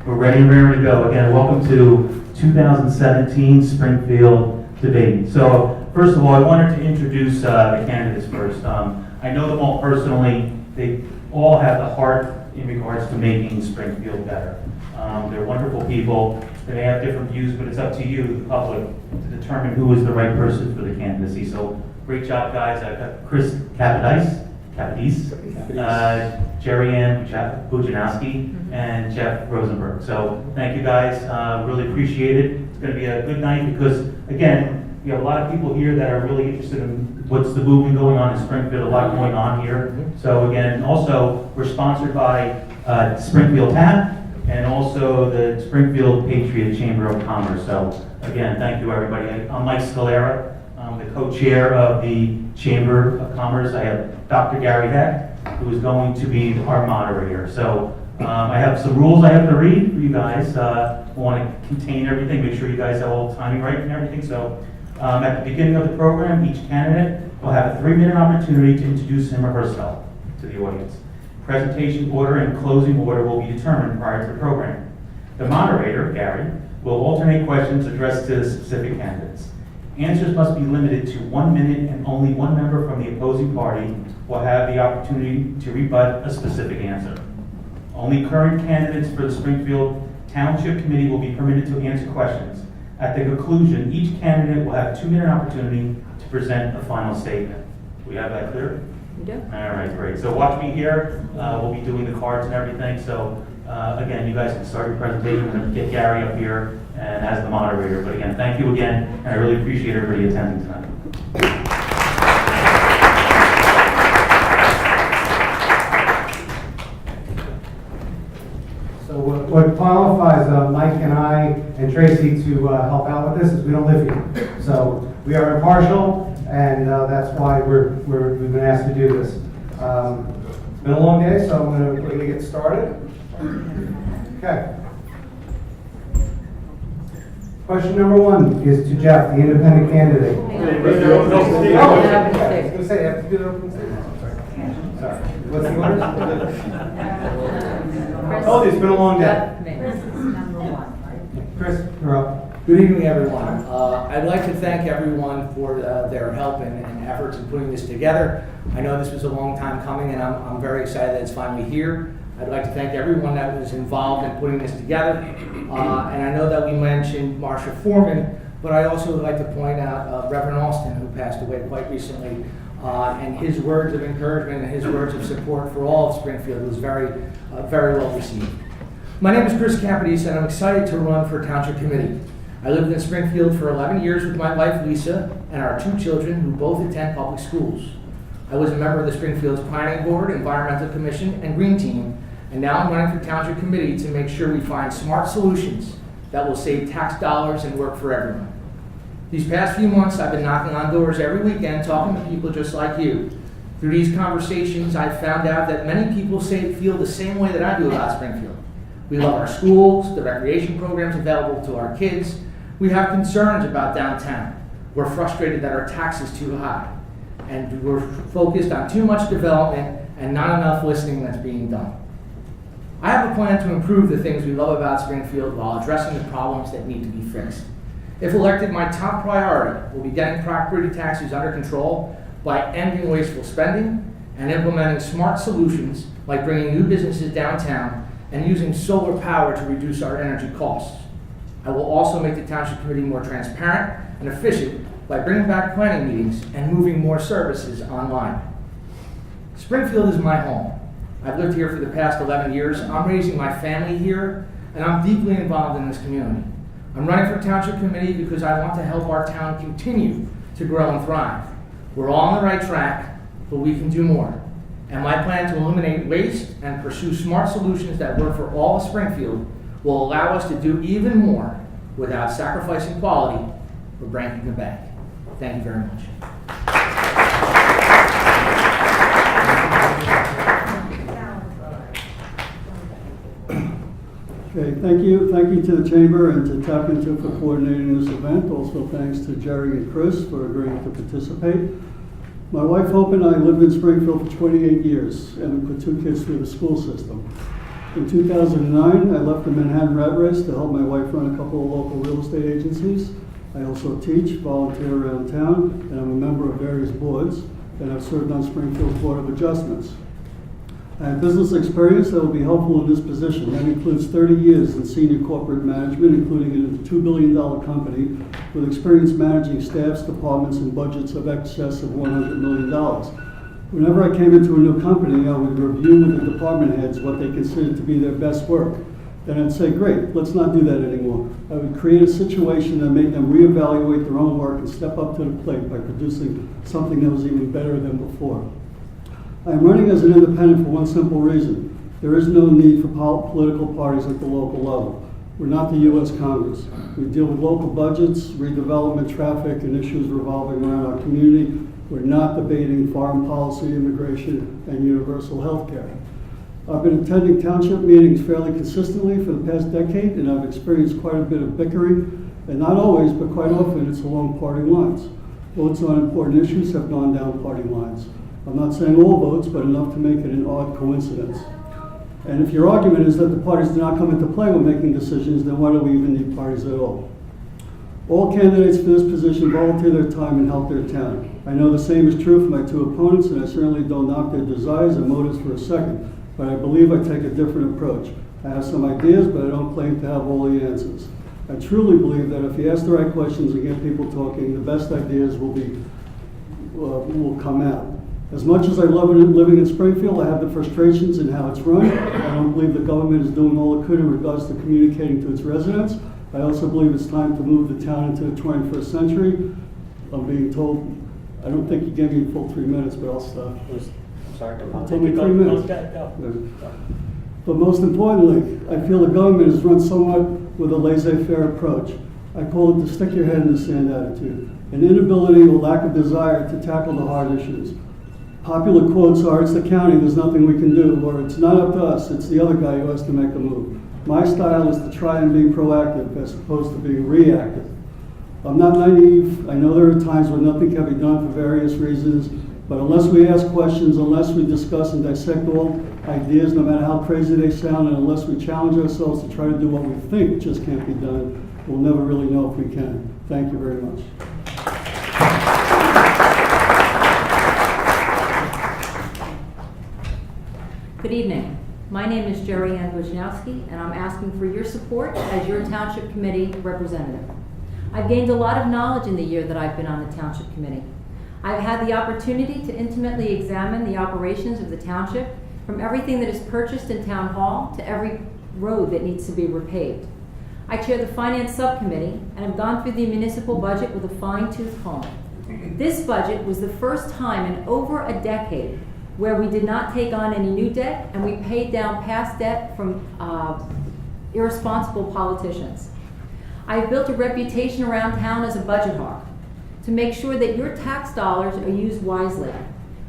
We're ready to go. Again, welcome to 2017 Springfield debate. So, first of all, I wanted to introduce the candidates first. I know them all personally. They all have the heart in regards to making Springfield better. They're wonderful people. They may have different views, but it's up to you, the public, to determine who is the right person for the candidacy. So, great job, guys. I've got Chris Capadise, Jerry Ann Bujanowski, and Jeff Rosenberg. So thank you guys, really appreciate it. It's going to be a good night because, again, we have a lot of people here that are really interested in what's the movement going on in Springfield, a lot going on here. So again, also, we're sponsored by Springfield TAP and also the Springfield Patriot Chamber of Commerce. So again, thank you everybody. I'm Mike Scalera. I'm the co-chair of the Chamber of Commerce. I have Dr. Gary Heck, who is going to be our moderator. So I have some rules I have to read for you guys. I want to contain everything, make sure you guys have all the timing right and everything. So at the beginning of the program, each candidate will have a 3-minute opportunity to introduce him or herself to the audience. Presentation order and closing order will be determined prior to the program. The moderator, Gary, will alternate questions addressed to the specific candidates. Answers must be limited to 1 minute, and only one member from the opposing party will have the opportunity to rebut a specific answer. Only current candidates for the Springfield Township Committee will be permitted to answer questions. At the conclusion, each candidate will have a 2-minute opportunity to present a final statement. Do we have that clear? We do. All right, great. So watch me here. We'll be doing the cards and everything. So again, you guys can start your presentation. We're going to get Gary up here and as the moderator. But again, thank you again, and I really appreciate everybody attending tonight. So what qualifies Mike and I and Tracy to help out with this is we don't live here. So we are impartial, and that's why we've been asked to do this. It's been a long day, so we're going to get started. Okay. Question number 1 is to Jeff, the independent candidate. No, I was going to say, I have to do the open statement. Sorry. What's the order? Oh, it's been a long day. Chris, you're up. Good evening, everyone. I'd like to thank everyone for their help and efforts in putting this together. I know this was a long time coming, and I'm very excited that it's finally here. I'd like to thank everyone that was involved in putting this together. And I know that we mentioned Marcia Foreman, but I also would like to point out Reverend Austin, who passed away quite recently, and his words of encouragement and his words of support for all of Springfield was very well received. My name is Chris Capadise, and I'm excited to run for Township Committee. I lived in Springfield for 11 years with my wife, Lisa, and our 2 children who both attend public schools. I was a member of the Springfield's Planning Board, Environmental Commission, and Green Team, and now I'm running for Township Committee to make sure we find smart solutions that will save tax dollars and work for everyone. These past few months, I've been knocking on doors every weekend, talking to people just like you. Through these conversations, I've found out that many people feel the same way that I do about Springfield. We love our schools, the recreation programs available to our kids. We have concerns about downtown. We're frustrated that our tax is too high. And we're focused on too much development and not enough listening that's being done. I have a plan to improve the things we love about Springfield while addressing the problems that need to be fixed. If elected, my top priority will be getting property taxes under control by ending wasteful spending and implementing smart solutions like bringing new businesses downtown and using solar power to reduce our energy costs. I will also make the Township Committee more transparent and efficient by bringing back planning meetings and moving more services online. Springfield is my home. I've lived here for the past 11 years. I'm raising my family here, and I'm deeply involved in this community. I'm running for Township Committee because I want to help our town continue to grow and thrive. We're all on the right track, but we can do more. And my plan to eliminate waste and pursue smart solutions that work for all of Springfield will allow us to do even more without sacrificing quality or breaking the bank. Thank you very much. Okay, thank you. Thank you to the Chamber and to Tap Into for coordinating this event. Also thanks to Jerry and Chris for agreeing to participate. My wife Hope and I lived in Springfield for 28 years and we put 2 kids through the school system. In 2009, I left the Manhattan rat race to help my wife run a couple of local real estate agencies. I also teach, volunteer around town, and I'm a member of various boards, and I've served on Springfield's Board of Adjustments. I have business experience that will be helpful in this position. That includes 30 years in senior corporate management, including in a $2 billion company with experience managing staffs, departments, and budgets of excess of $100 million. Whenever I came into a new company, I would review with the department heads what they considered to be their best work. Then I'd say, great, let's not do that anymore. I would create a situation that made them reevaluate their own work and step up to the plate by producing something that was even better than before. I am running as an independent for one simple reason. There is no need for political parties at the local level. We're not the U.S. Congress. We deal with local budgets, redevelopment, traffic, and issues revolving around our community. We're not debating foreign policy, immigration, and universal health care. I've been attending township meetings fairly consistently for the past decade, and I've experienced quite a bit of bickering, and not always, but quite often it's along party lines. Votes on important issues have gone down party lines. I'm not saying all votes, but enough to make it an odd coincidence. And if your argument is that the parties do not come into play when making decisions, then why do we even need parties at all? All candidates for this position volunteer their time and help their town. I know the same is true for my two opponents, and I certainly don't knock their desires and motives for a second, but I believe I take a different approach. I have some ideas, but I don't claim to have all the answers. I truly believe that if you ask the right questions and get people talking, the best ideas will come out. As much as I love living in Springfield, I have the frustrations in how it's run. I don't believe the government is doing all it could in regards to communicating to its residents. I also believe it's time to move the town into the 21st century. I'm being told, I don't think you gave me a full 3 minutes, but I'll stop. Sorry. Told me 3 minutes. But most importantly, I feel the government is run somewhat with a laissez-faire approach. I call it the stick your head in the sand attitude, an inability or lack of desire to tackle the hard issues. Popular quotes are, it's the county, there's nothing we can do, or it's not up to us, it's the other guy who has to make a move. My style is to try and be proactive as opposed to being reactive. I'm not naive. I know there are times when nothing can be done for various reasons, but unless we ask questions, unless we discuss and dissect all ideas, no matter how crazy they sound, and unless we challenge ourselves to try to do what we think just can't be done, we'll never really know if we can. Thank you very much. Good evening. My name is Jerry Ann Wisniewski, and I'm asking for your support as your Township Committee representative. I've gained a lot of knowledge in the year that I've been on the Township Committee. I've had the opportunity to intimately examine the operations of the Township, from everything that is purchased in Town Hall to every road that needs to be repaved. I chair the Finance Subcommittee and have gone through the municipal budget with a fine-tooth comb. This budget was the first time in over a decade where we did not take on any new debt and we paid down past debt from irresponsible politicians. I have built a reputation around town as a budget hawk to make sure that your tax dollars are used wisely,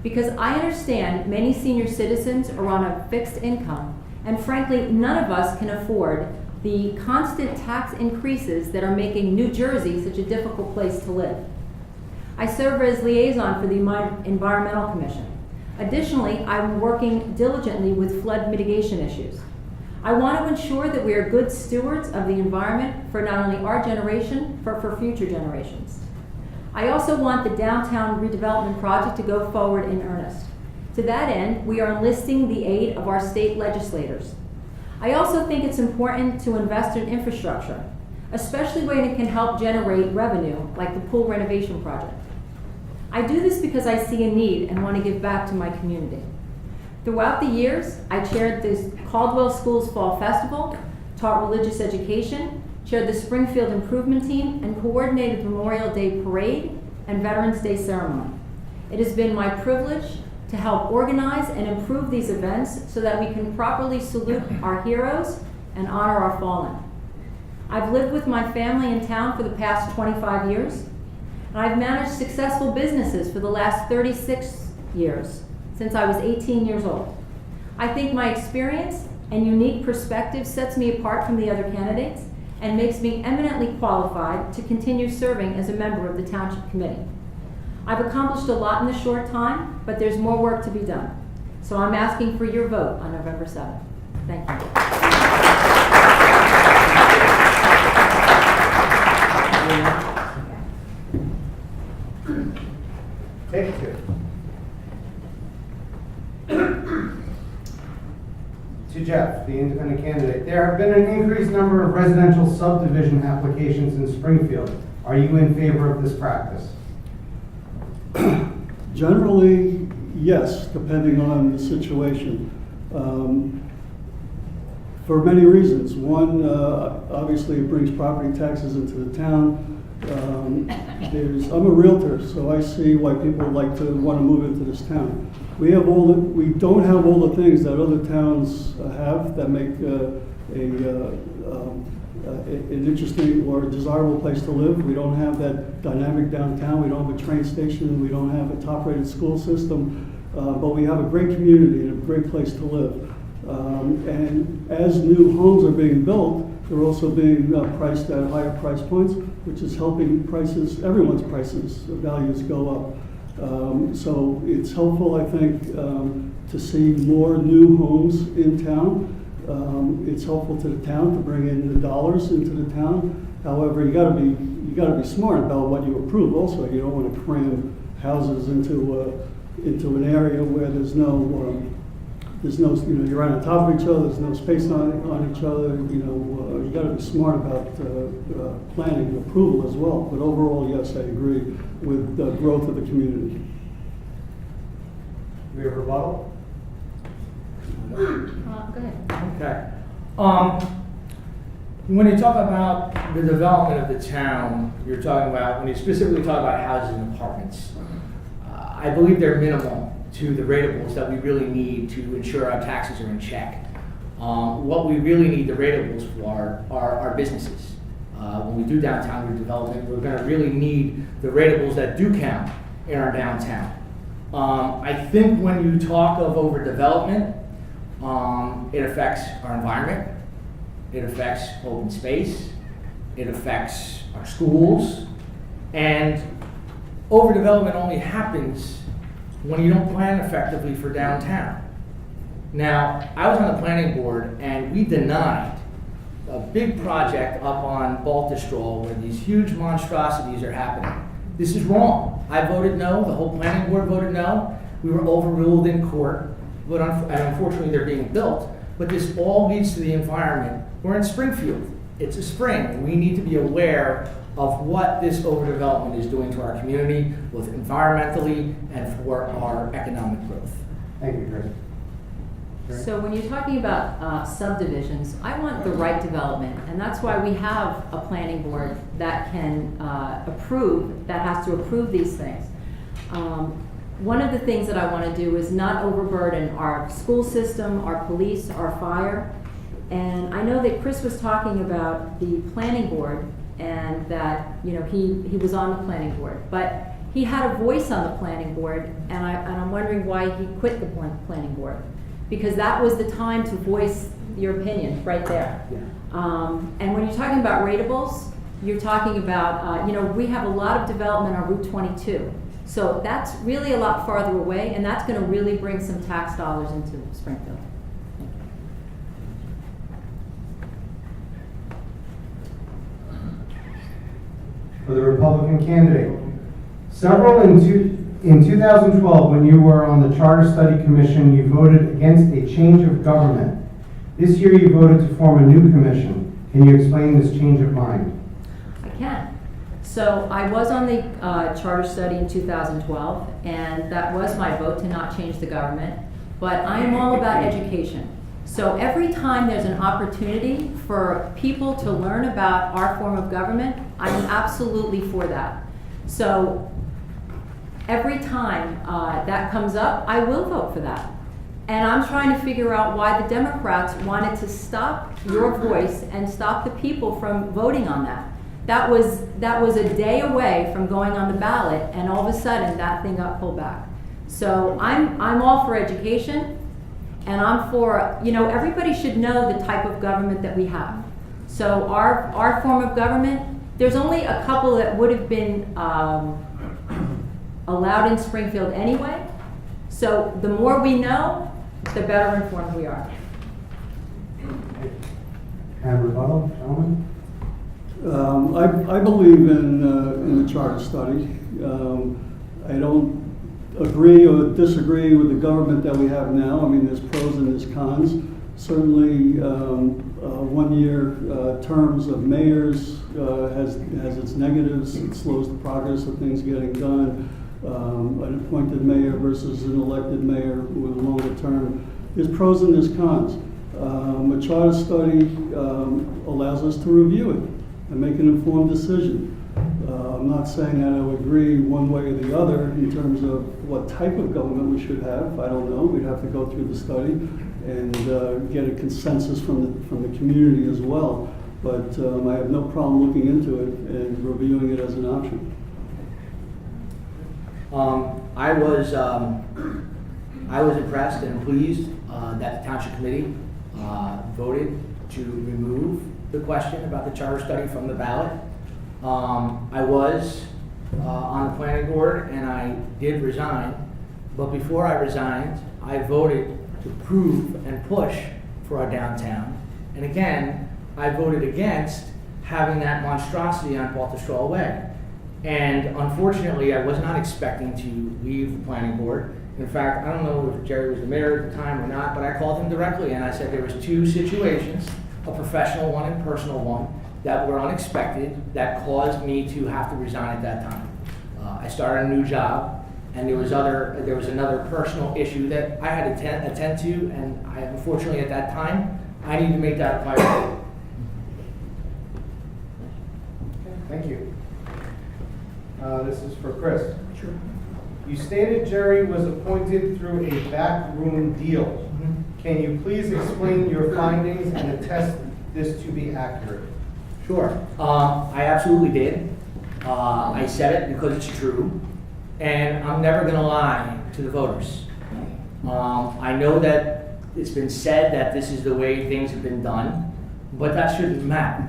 because I understand many senior citizens are on a fixed income, and frankly, none of us can afford the constant tax increases that are making New Jersey such a difficult place to live. I serve as liaison for the Environmental Commission. Additionally, I'm working diligently with flood mitigation issues. I want to ensure that we are good stewards of the environment for not only our generation, but for future generations. I also want the downtown redevelopment project to go forward in earnest. To that end, we are enlisting the aid of our state legislators. I also think it's important to invest in infrastructure, especially when it can help generate revenue, like the pool renovation project. I do this because I see a need and want to give back to my community. Throughout the years, I chaired the Caldwell Schools Fall Festival, taught religious education, chaired the Springfield Improvement Team, and coordinated Memorial Day Parade and Veterans Day Ceremony. It has been my privilege to help organize and improve these events so that we can properly salute our heroes and honor our fallen. I've lived with my family in town for the past 25 years, and I've managed successful businesses for the last 36 years, since I was 18 years old. I think my experience and unique perspective sets me apart from the other candidates and makes me eminently qualified to continue serving as a member of the Township Committee. I've accomplished a lot in a short time, but there's more work to be done. So I'm asking for your vote on November 7th. Thank you. Take two. To Jeff, the independent candidate. There have been an increased number of residential subdivision applications in Springfield. Are you in favor of this practice? Generally, yes, depending on the situation. For many reasons. One, obviously it brings property taxes into the town. I'm a realtor, so I see why people like to want to move into this town. We don't have all the things that other towns have that make an interesting or desirable place to live. We don't have that dynamic downtown. We don't have a train station. We don't have a top-rated school system. But we have a great community and a great place to live. And as new homes are being built, they're also being priced at higher price points, which is helping everyone's values go up. So it's helpful, I think, to see more new homes in town. It's helpful to the town to bring in the dollars into the town. However, you gotta be smart about what you approve also. You don't want to cram houses into an area where there's no, you're right on top of each other, there's no space on each other, you gotta be smart about planning and approval as well. But overall, yes, I agree with the growth of the community. Do we have a rebuttal? Go ahead. Okay. When you talk about the development of the town, you're talking about, when you specifically talk about houses and apartments, I believe they're minimal to the ratables that we really need to ensure our taxes are in check. What we really need the ratables for are our businesses. When we do downtown redevelopment, we're going to really need the ratables that do count in our downtown. I think when you talk of overdevelopment, it affects our environment, it affects open space, it affects our schools, and overdevelopment only happens when you don't plan effectively for downtown. Now, I was on the planning board and we denied a big project up on Baltusrol where these huge monstrosities are happening. This is wrong. I voted no, the whole planning board voted no. We were overruled in court, but unfortunately they're being built. But this all leads to the environment. We're in Springfield. It's a spring, and we need to be aware of what this overdevelopment is doing to our community, both environmentally and for our economic growth. Thank you, Chris. Sure. So when you're talking about subdivisions, I want the right development, and that's why we have a planning board that can that has to approve these things. One of the things that I want to do is not overburden our school system, our police, our fire. And I know that Chris was talking about the planning board and that, he was on the planning board, but he had a voice on the planning board, and I'm wondering why he quit the planning board, because that was the time to voice your opinion right there. Yeah. And when you're talking about ratables, you're talking about, we have a lot of development on Route 22. So that's really a lot farther away, and that's going to really bring some tax dollars into Springfield. For the Republican candidate. Several in 2012, when you were on the Charter Study Commission, you voted against a change of government. This year you voted to form a new commission. Can you explain this change of mind? I can. So I was on the charter study in 2012, and that was my vote to not change the government. But I am all about education. So every time there's an opportunity for people to learn about our form of government, I'm absolutely for that. So every time that comes up, I will vote for that. And I'm trying to figure out why the Democrats wanted to stop your voice and stop the people from voting on that. That was a day away from going on the ballot, and all of a sudden that thing got pulled back. So I'm all for education, and I'm for, everybody should know the type of government that we have. So our form of government, there's only a couple that would have been allowed in Springfield anyway. So the more we know, the better informed we are. And rebuttal, gentlemen? I believe in the charter study. I don't agree or disagree with the government that we have now. I mean, there's pros and there's cons. Certainly, 1-year terms of mayors has its negatives. It slows the progress of things getting done. An appointed mayor versus an elected mayor with a longer term. There's pros and there's cons. A charter study allows us to review it and make an informed decision. I'm not saying that I would agree one way or the other in terms of what type of government we should have. I don't know. We'd have to go through the study and get a consensus from the community as well. But I have no problem looking into it and reviewing it as an option. I was impressed and pleased that the Township Committee voted to remove the question about the charter study from the ballot. I was on the planning board and I did resign, but before I resigned, I voted to prove and push for our downtown. And again, I voted against having that monstrosity on Baltusrol Way. And unfortunately, I was not expecting to leave the planning board. In fact, I don't know if Jerry was the mayor at the time or not, but I called him directly and I said there was 2 situations, a professional one and personal one, that were unexpected that caused me to have to resign at that time. I started a new job, and there was another personal issue that I had to attend to, and unfortunately at that time, I needed to make that a priority. Thank you. This is for Chris. Sure. You stated Jerry was appointed through a backroom deal. Can you please explain your findings and attest this to be accurate? Sure. I absolutely did. I said it because it's true, and I'm never going to lie to the voters. I know that it's been said that this is the way things have been done, but that shouldn't matter.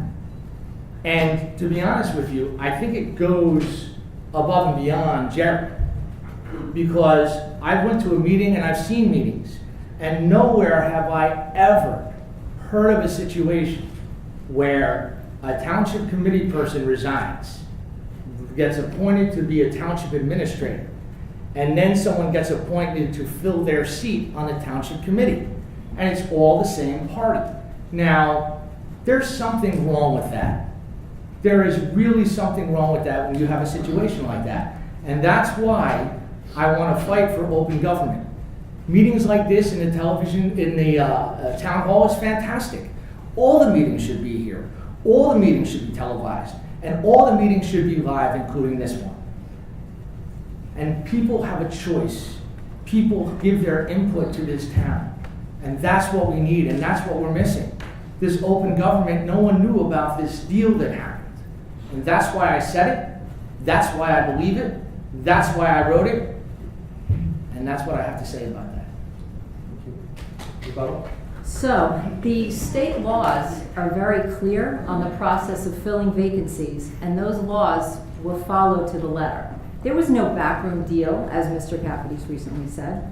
And to be honest with you, I think it goes above and beyond Jerry, because I went to a meeting and I've seen meetings, and nowhere have I ever heard of a situation where a township committee person resigns, gets appointed to be a township administrator, and then someone gets appointed to fill their seat on the township committee, and it's all the same party. Now, there's something wrong with that. There is really something wrong with that when you have a situation like that. And that's why I want to fight for open government. Meetings like this in the television, in the town hall is fantastic. All the meetings should be here. All the meetings should be televised. And all the meetings should be live, including this one. And people have a choice. People give their input to this town. And that's what we need, and that's what we're missing. This open government, no one knew about this deal that happened. And that's why I said it. That's why I believe it. That's why I wrote it. And that's what I have to say about that. So, the state laws are very clear on the process of filling vacancies, and those laws were followed to the letter. There was no backroom deal, as Mr. Capides recently said.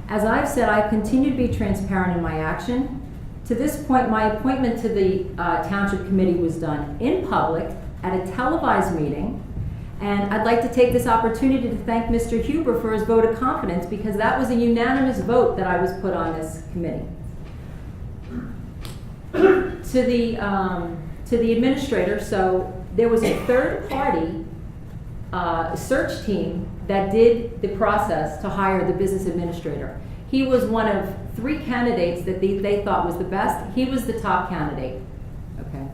As I've said, I've continued to be transparent in my action. To this point, my appointment to the Township Committee was done in public at a televised meeting, and I'd like to take this opportunity to thank Mr. Huber for his vote of confidence, because that was a unanimous vote that I was put on this committee. To the administrator, so there was a third-party search team that did the process to hire the business administrator. He was one of 3 candidates that they thought was the best. He was the top candidate, okay?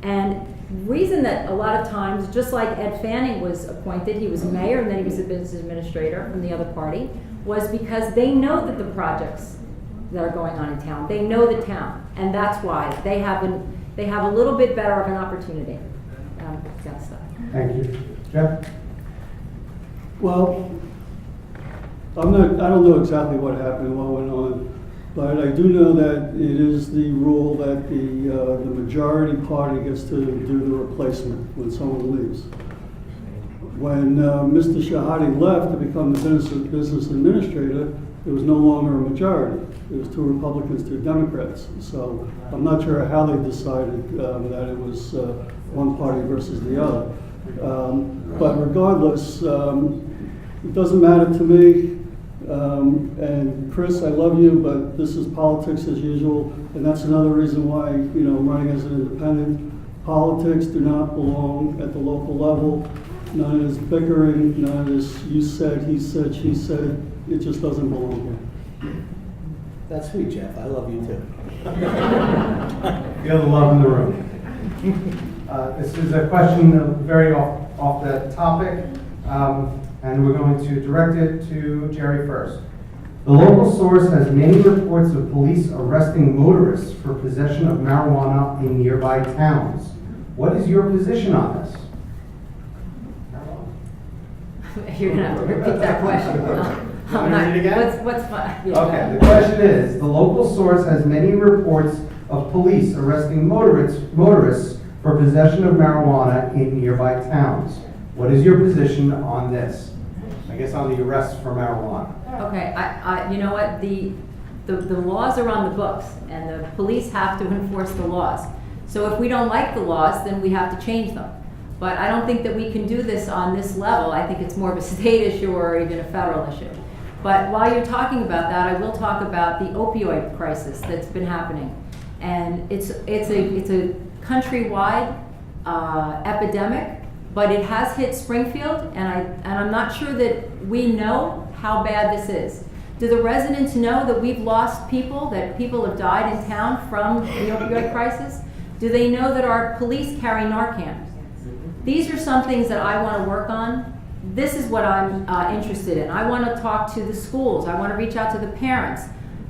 And reason that a lot of times, just like Ed Fanning was appointed, he was mayor and then he was a business administrator from the other party, was because they know that the projects that are going on in town, they know the town, and that's why they have a little bit better of an opportunity. That's that. Thank you. Jeff? Well, I don't know exactly what happened and what went on, but I do know that it is the rule that the majority party gets to do the replacement when someone leaves. When Mr. Shahadi left to become the business administrator, it was no longer a majority. It was 2 Republicans, 2 Democrats. So I'm not sure how they decided that it was one party versus the other. But regardless, it doesn't matter to me. And Chris, I love you, but this is politics as usual. And that's another reason why, I'm running as an independent. Politics do not belong at the local level. None of this bickering, none of this you said, he said, she said. It just doesn't belong here. That's sweet, Jeff. I love you too. Feel the love in the room. This is a question very off the topic, and we're going to direct it to Jerry first. The local source has many reports of police arresting motorists for possession of marijuana in nearby towns. What is your position on this? You're gonna have to repeat that question. Want me to read it again? What's fine? Yeah. Okay, the question is, the local source has many reports of police arresting motorists for possession of marijuana in nearby towns. What is your position on this? I guess on the arrests for marijuana. Okay, you know what, the laws are on the books, and the police have to enforce the laws. So if we don't like the laws, then we have to change them. But I don't think that we can do this on this level. I think it's more of a state issue or even a federal issue. But while you're talking about that, I will talk about the opioid crisis that's been happening. And it's a countrywide epidemic, but it has hit Springfield, and I'm not sure that we know how bad this is. Do the residents know that we've lost people, that people have died in town from the opioid crisis? Do they know that our police carry Narcan? These are some things that I want to work on. This is what I'm interested in. I want to talk to the schools. I want to reach out to the parents,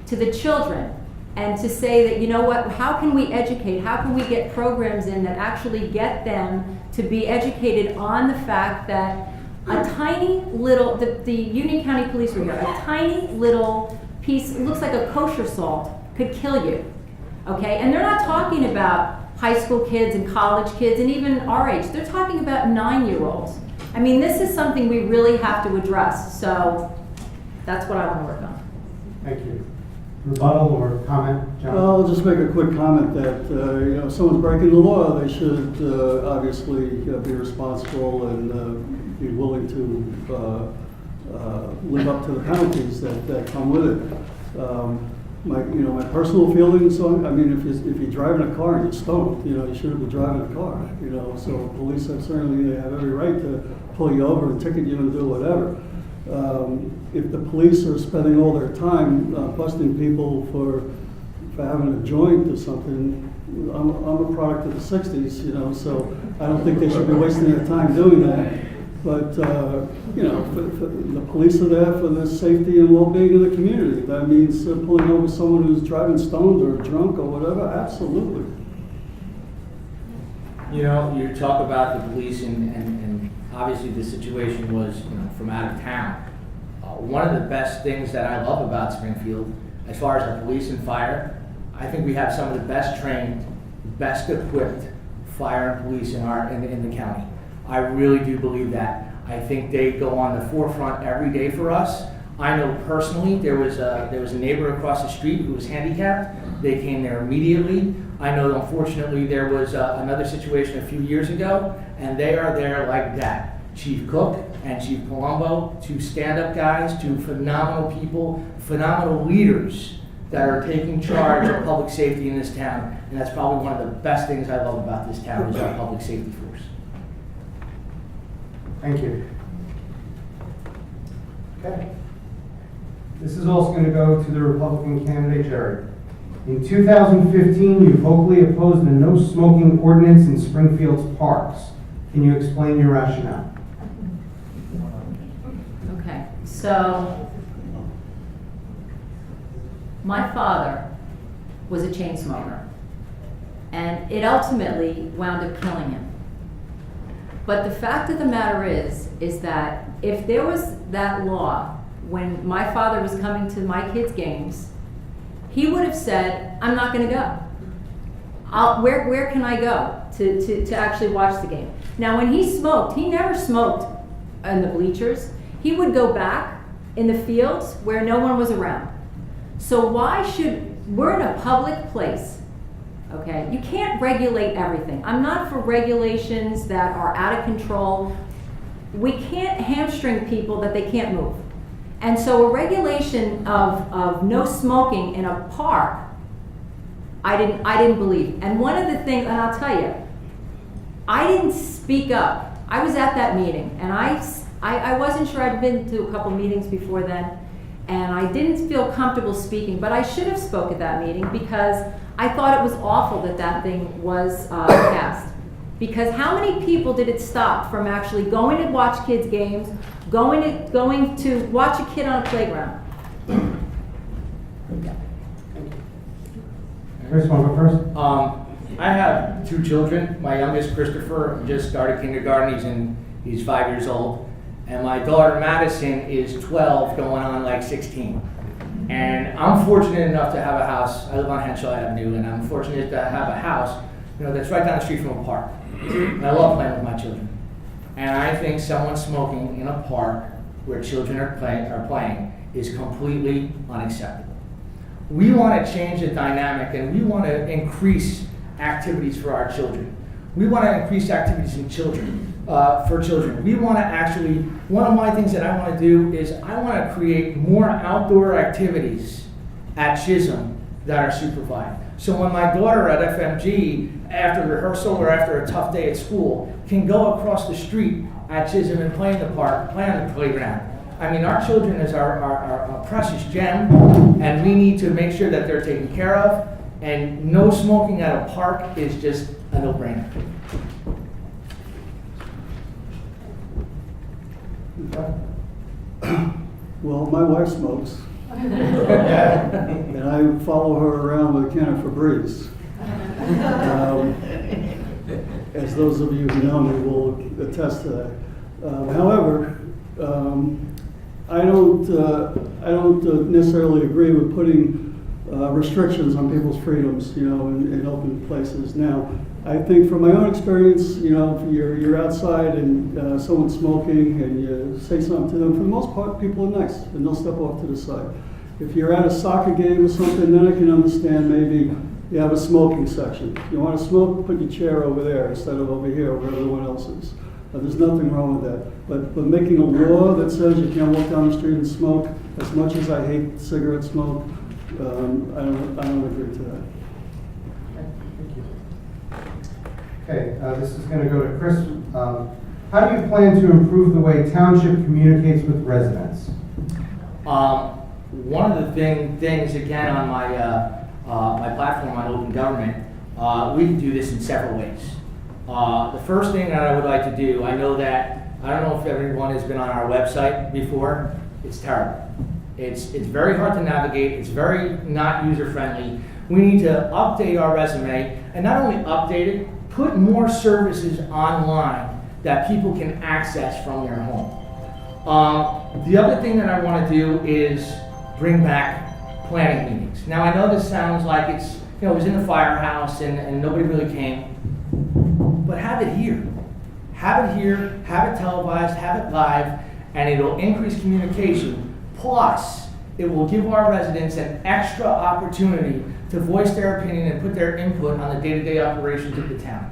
to the children, and to say that, you know what, how can we educate? How can we get programs in that actually get them to be educated on the fact that a tiny little, the Union County Police were here, a tiny little piece, it looks like a kosher salt, could kill you, okay? And they're not talking about high school kids and college kids and even our age. They're talking about 9-year-olds. I mean, this is something we really have to address, so that's what I want to work on. Thank you. Rebuttal or comment, John? I'll just make a quick comment that, if someone's breaking the law, they should obviously be responsible and be willing to live up to the penalties that come with it. My personal feelings on, if you're driving a car and you're stoned, you shouldn't be driving a car, so police have certainly have every right to pull you over and ticket you and do whatever. If the police are spending all their time busting people for having a joint or something, I'm a product of the 60s, so I don't think they should be wasting their time doing that. But, the police are there for the safety and well-being of the community. That means pulling over someone who's driving stoned or drunk or whatever, absolutely. You talk about the police and obviously the situation was, from out of town. One of the best things that I love about Springfield, as far as our police and fire, I think we have some of the best trained, best equipped fire and police in the county. I really do believe that. I think they go on the forefront every day for us. I know personally there was a neighbor across the street who was handicapped. They came there immediately. I know unfortunately there was another situation a few years ago, and they are there like that. Chief Cook and Chief Palumbo, 2 stand-up guys, 2 phenomenal people, phenomenal leaders that are taking charge of public safety in this town. And that's probably one of the best things I love about this town is our public safety force. Thank you. Okay. This is also going to go to the Republican candidate, Jerry. In 2015, you vocally opposed the no smoking ordinance in Springfield's parks. Can you explain your rationale? Okay, so my father was a chain smoker, and it ultimately wound up killing him. But the fact of the matter is that if there was that law when my father was coming to my kids' games, he would have said, I'm not going to go. Where can I go to actually watch the game? Now, when he smoked, he never smoked in the bleachers. He would go back in the fields where no one was around. So why we're in a public place, okay? You can't regulate everything. I'm not for regulations that are out of control. We can't hamstring people that they can't move. And so a regulation of no smoking in a park, I didn't believe. And one of the things, and I'll tell you, I didn't speak up. I was at that meeting, and I wasn't sure. I'd been to a couple meetings before then, and I didn't feel comfortable speaking, but I should have spoke at that meeting because I thought it was awful that that thing was passed. Because how many people did it stop from actually going to watch kids' games, going to watch a kid on a playground? Chris, want to go first? I have 2 children. My youngest, Christopher, just started kindergarten. He's 5 years old. And my daughter, Madison, is 12, going on like 16. And I'm fortunate enough to have a house. I live on Henshaw Avenue, and I'm fortunate to have a house, that's right down the street from a park. And I love playing with my children. And I think someone smoking in a park where children are playing is completely unacceptable. We want to change the dynamic, and we want to increase activities for our children. We want to increase activities for children. We want to actually, one of my things that I want to do is I want to create more outdoor activities at Chisholm that are supervised. So when my daughter at FMG, after rehearsal or after a tough day at school, can go across the street at Chisholm and play in the park, play on the playground. I mean, our children is our precious gem, and we need to make sure that they're taken care of, and no smoking at a park is just a no-brainer. Well, my wife smokes. And I follow her around with a can of Febreze. As those of you who know me will attest to that. However, I don't necessarily agree with putting restrictions on people's freedoms, in open places. Now, I think from my own experience, if you're outside and someone's smoking and you say something to them, for the most part, people are nice and they'll step off to the side. If you're at a soccer game or something, then I can understand maybe you have a smoking section. If you want to smoke, put your chair over there instead of over here where everyone else is. There's nothing wrong with that. But making a law that says you can't walk down the street and smoke, as much as I hate cigarette smoke, I don't agree to that. Okay, this is going to go to Chris. How do you plan to improve the way township communicates with residents? One of the things again on my my platform on open government, we can do this in several ways. The first thing that I would like to do, I don't know if everyone has been on our website before. It's terrible. It's very hard to navigate. It's very not user friendly. We need to update our resume, and not only update it, put more services online that people can access from their home. The other thing that I want to do is bring back planning meetings. Now I know this sounds like it was in the firehouse and nobody really came, but have it here. Have it here, have it televised, have it live, and it'll increase communication. Plus, it will give our residents an extra opportunity to voice their opinion and put their input on the day-to-day operations of the town.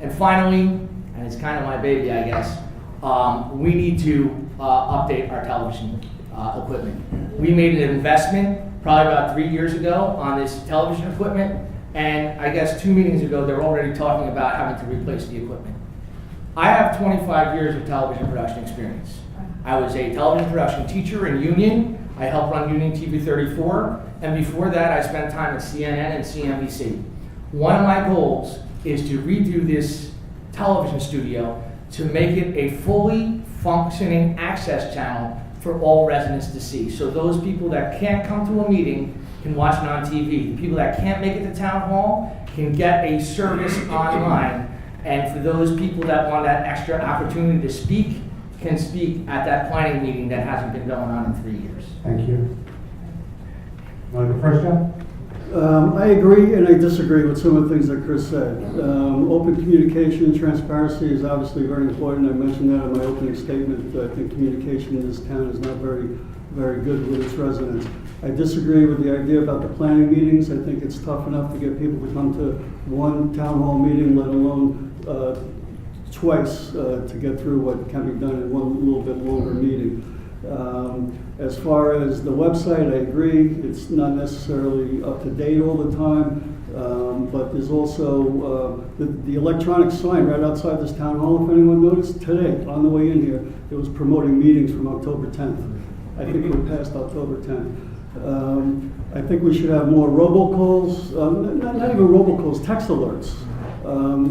And finally, and it's kind of my baby, I guess, we need to update our television equipment. We made an investment probably about 3 years ago on this television equipment, and I guess 2 meetings ago, they were already talking about having to replace the equipment. I have 25 years of television production experience. I was a television production teacher in Union. I helped run Union TV 34, and before that, I spent time at CNN and CNBC. One of my goals is to redo this television studio to make it a fully functioning access channel for all residents to see. So those people that can't come to a meeting can watch it on TV. The people that can't make it to town hall can get a service online. And for those people that want that extra opportunity to speak, can speak at that planning meeting that hasn't been going on in 3 years. Thank you. Want to go first, Jeff? I agree and I disagree with some of the things that Chris said. Open communication, transparency is obviously very important. I mentioned that in my opening statement. I think communication in this town is not very very good with its residents. I disagree with the idea about the planning meetings. I think it's tough enough to get people to come to one town hall meeting, let alone twice to get through what can be done in one little bit longer meeting. As far as the website, I agree, it's not necessarily up to date all the time, but there's also the electronic sign right outside this town hall, if anyone noticed, today, on the way in here, it was promoting meetings from October 10th. I think we're past October 10th. I think we should have more robocalls, not even robocalls, text alerts.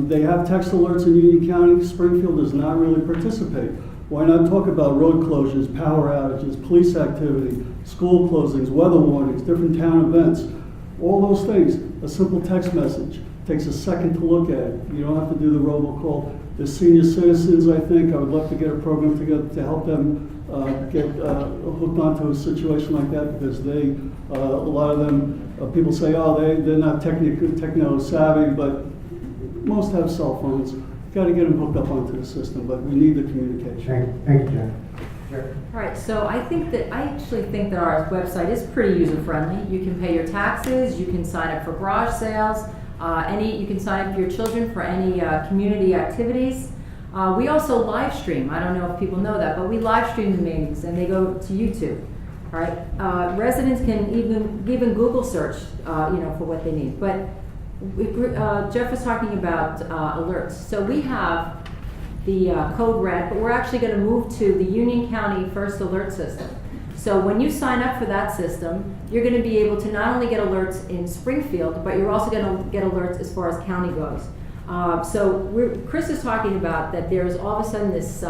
They have text alerts in Union County. Springfield does not really participate. Why not talk about road closures, power outages, police activity, school closings, weather warnings, different town events, all those things. A simple text message takes a second to look at. You don't have to do the robocall. The senior citizens, I think, I would love to get a program together to help them get hooked onto a situation like that, because they, a lot of them, people say, oh, they're not techno savvy, but most have cell phones. Got to get them hooked up onto the system, but we need the communication. Thank you, Jen. Sure. All right, so I actually think that our website is pretty user-friendly. You can pay your taxes, you can sign up for garage sales, you can sign up for your children for any community activities. We also live stream. I don't know if people know that, but we live stream the meetings and they go to YouTube. All right, residents can even Google search, for what they need. But Jeff was talking about alerts. So we have the code red, but we're actually going to move to the Union County First Alert System. So when you sign up for that system, you're going to be able to not only get alerts in Springfield, but you're also going to get alerts as far as county goes. Chris is talking about that there's all of a sudden this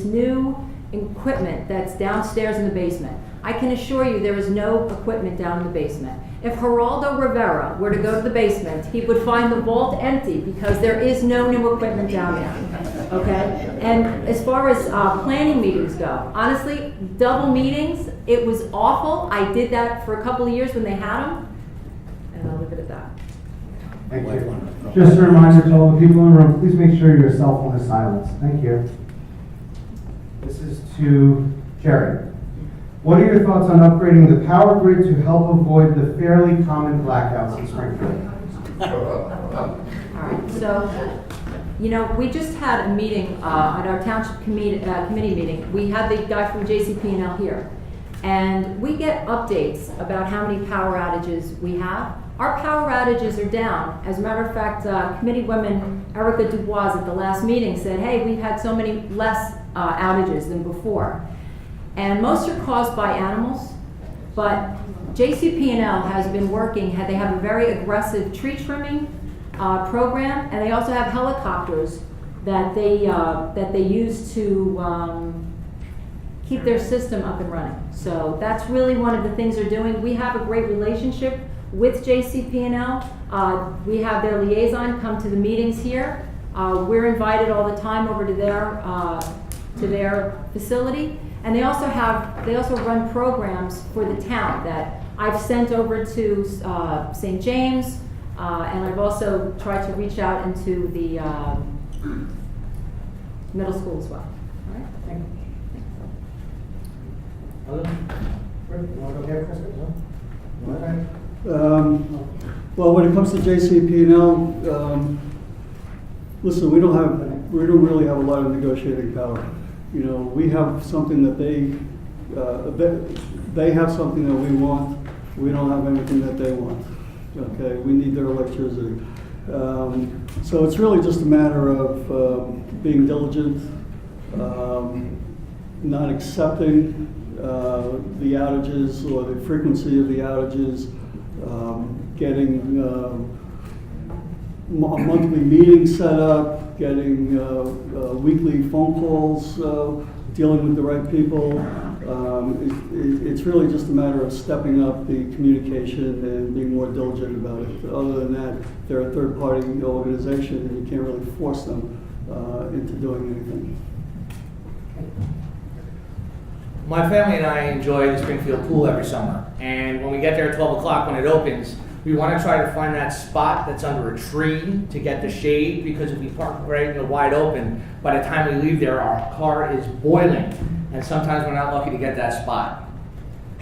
new equipment that's downstairs in the basement. I can assure you there is no equipment down in the basement. If Geraldo Rivera were to go to the basement, he would find the vault empty because there is no new equipment down there, okay? And as far as planning meetings go, honestly, double meetings, it was awful. I did that for a couple of years when they had them, and I'll leave it at that. Thank you. Just a reminder to all the people in the room, please make sure your cell phone is silenced. Thank you. This is to Jerry. What are your thoughts on upgrading the power grid to help avoid the fairly common blackouts in Springfield? All right, so, we just had a meeting at our township committee meeting. We had the guy from JCP&L here, and we get updates about how many power outages we have. Our power outages are down. As a matter of fact, committee woman Erica Dubois at the last meeting said, hey, we've had so many less outages than before. And most are caused by animals, but JCP&L has been working, they have a very aggressive tree trimming program, and they also have helicopters that they use to keep their system up and running. So that's really one of the things they're doing. We have a great relationship with JCP&L. We have their liaison come to the meetings here. We're invited all the time over to their facility. And they also run programs for the town that I've sent over to St. James, and I've also tried to reach out into the middle school as well. All right? Thank you. Well, when it comes to JCP&L, listen, we don't really have a lot of negotiating power. We have something that they have something that we want. We don't have anything that they want. Okay, we need their electricity. So it's really just a matter of being diligent, not accepting the outages or the frequency of the outages, getting a monthly meeting set up, getting weekly phone calls, dealing with the right people. It's really just a matter of stepping up the communication and being more diligent about it. Other than that, they're a third-party organization and you can't really force them into doing anything. My family and I enjoy the Springfield pool every summer, and when we get there at 12 o'clock when it opens, we want to try to find that spot that's under a tree to get the shade, because if we park right in the wide open, by the time we leave there, our car is boiling, and sometimes we're not lucky to get that spot.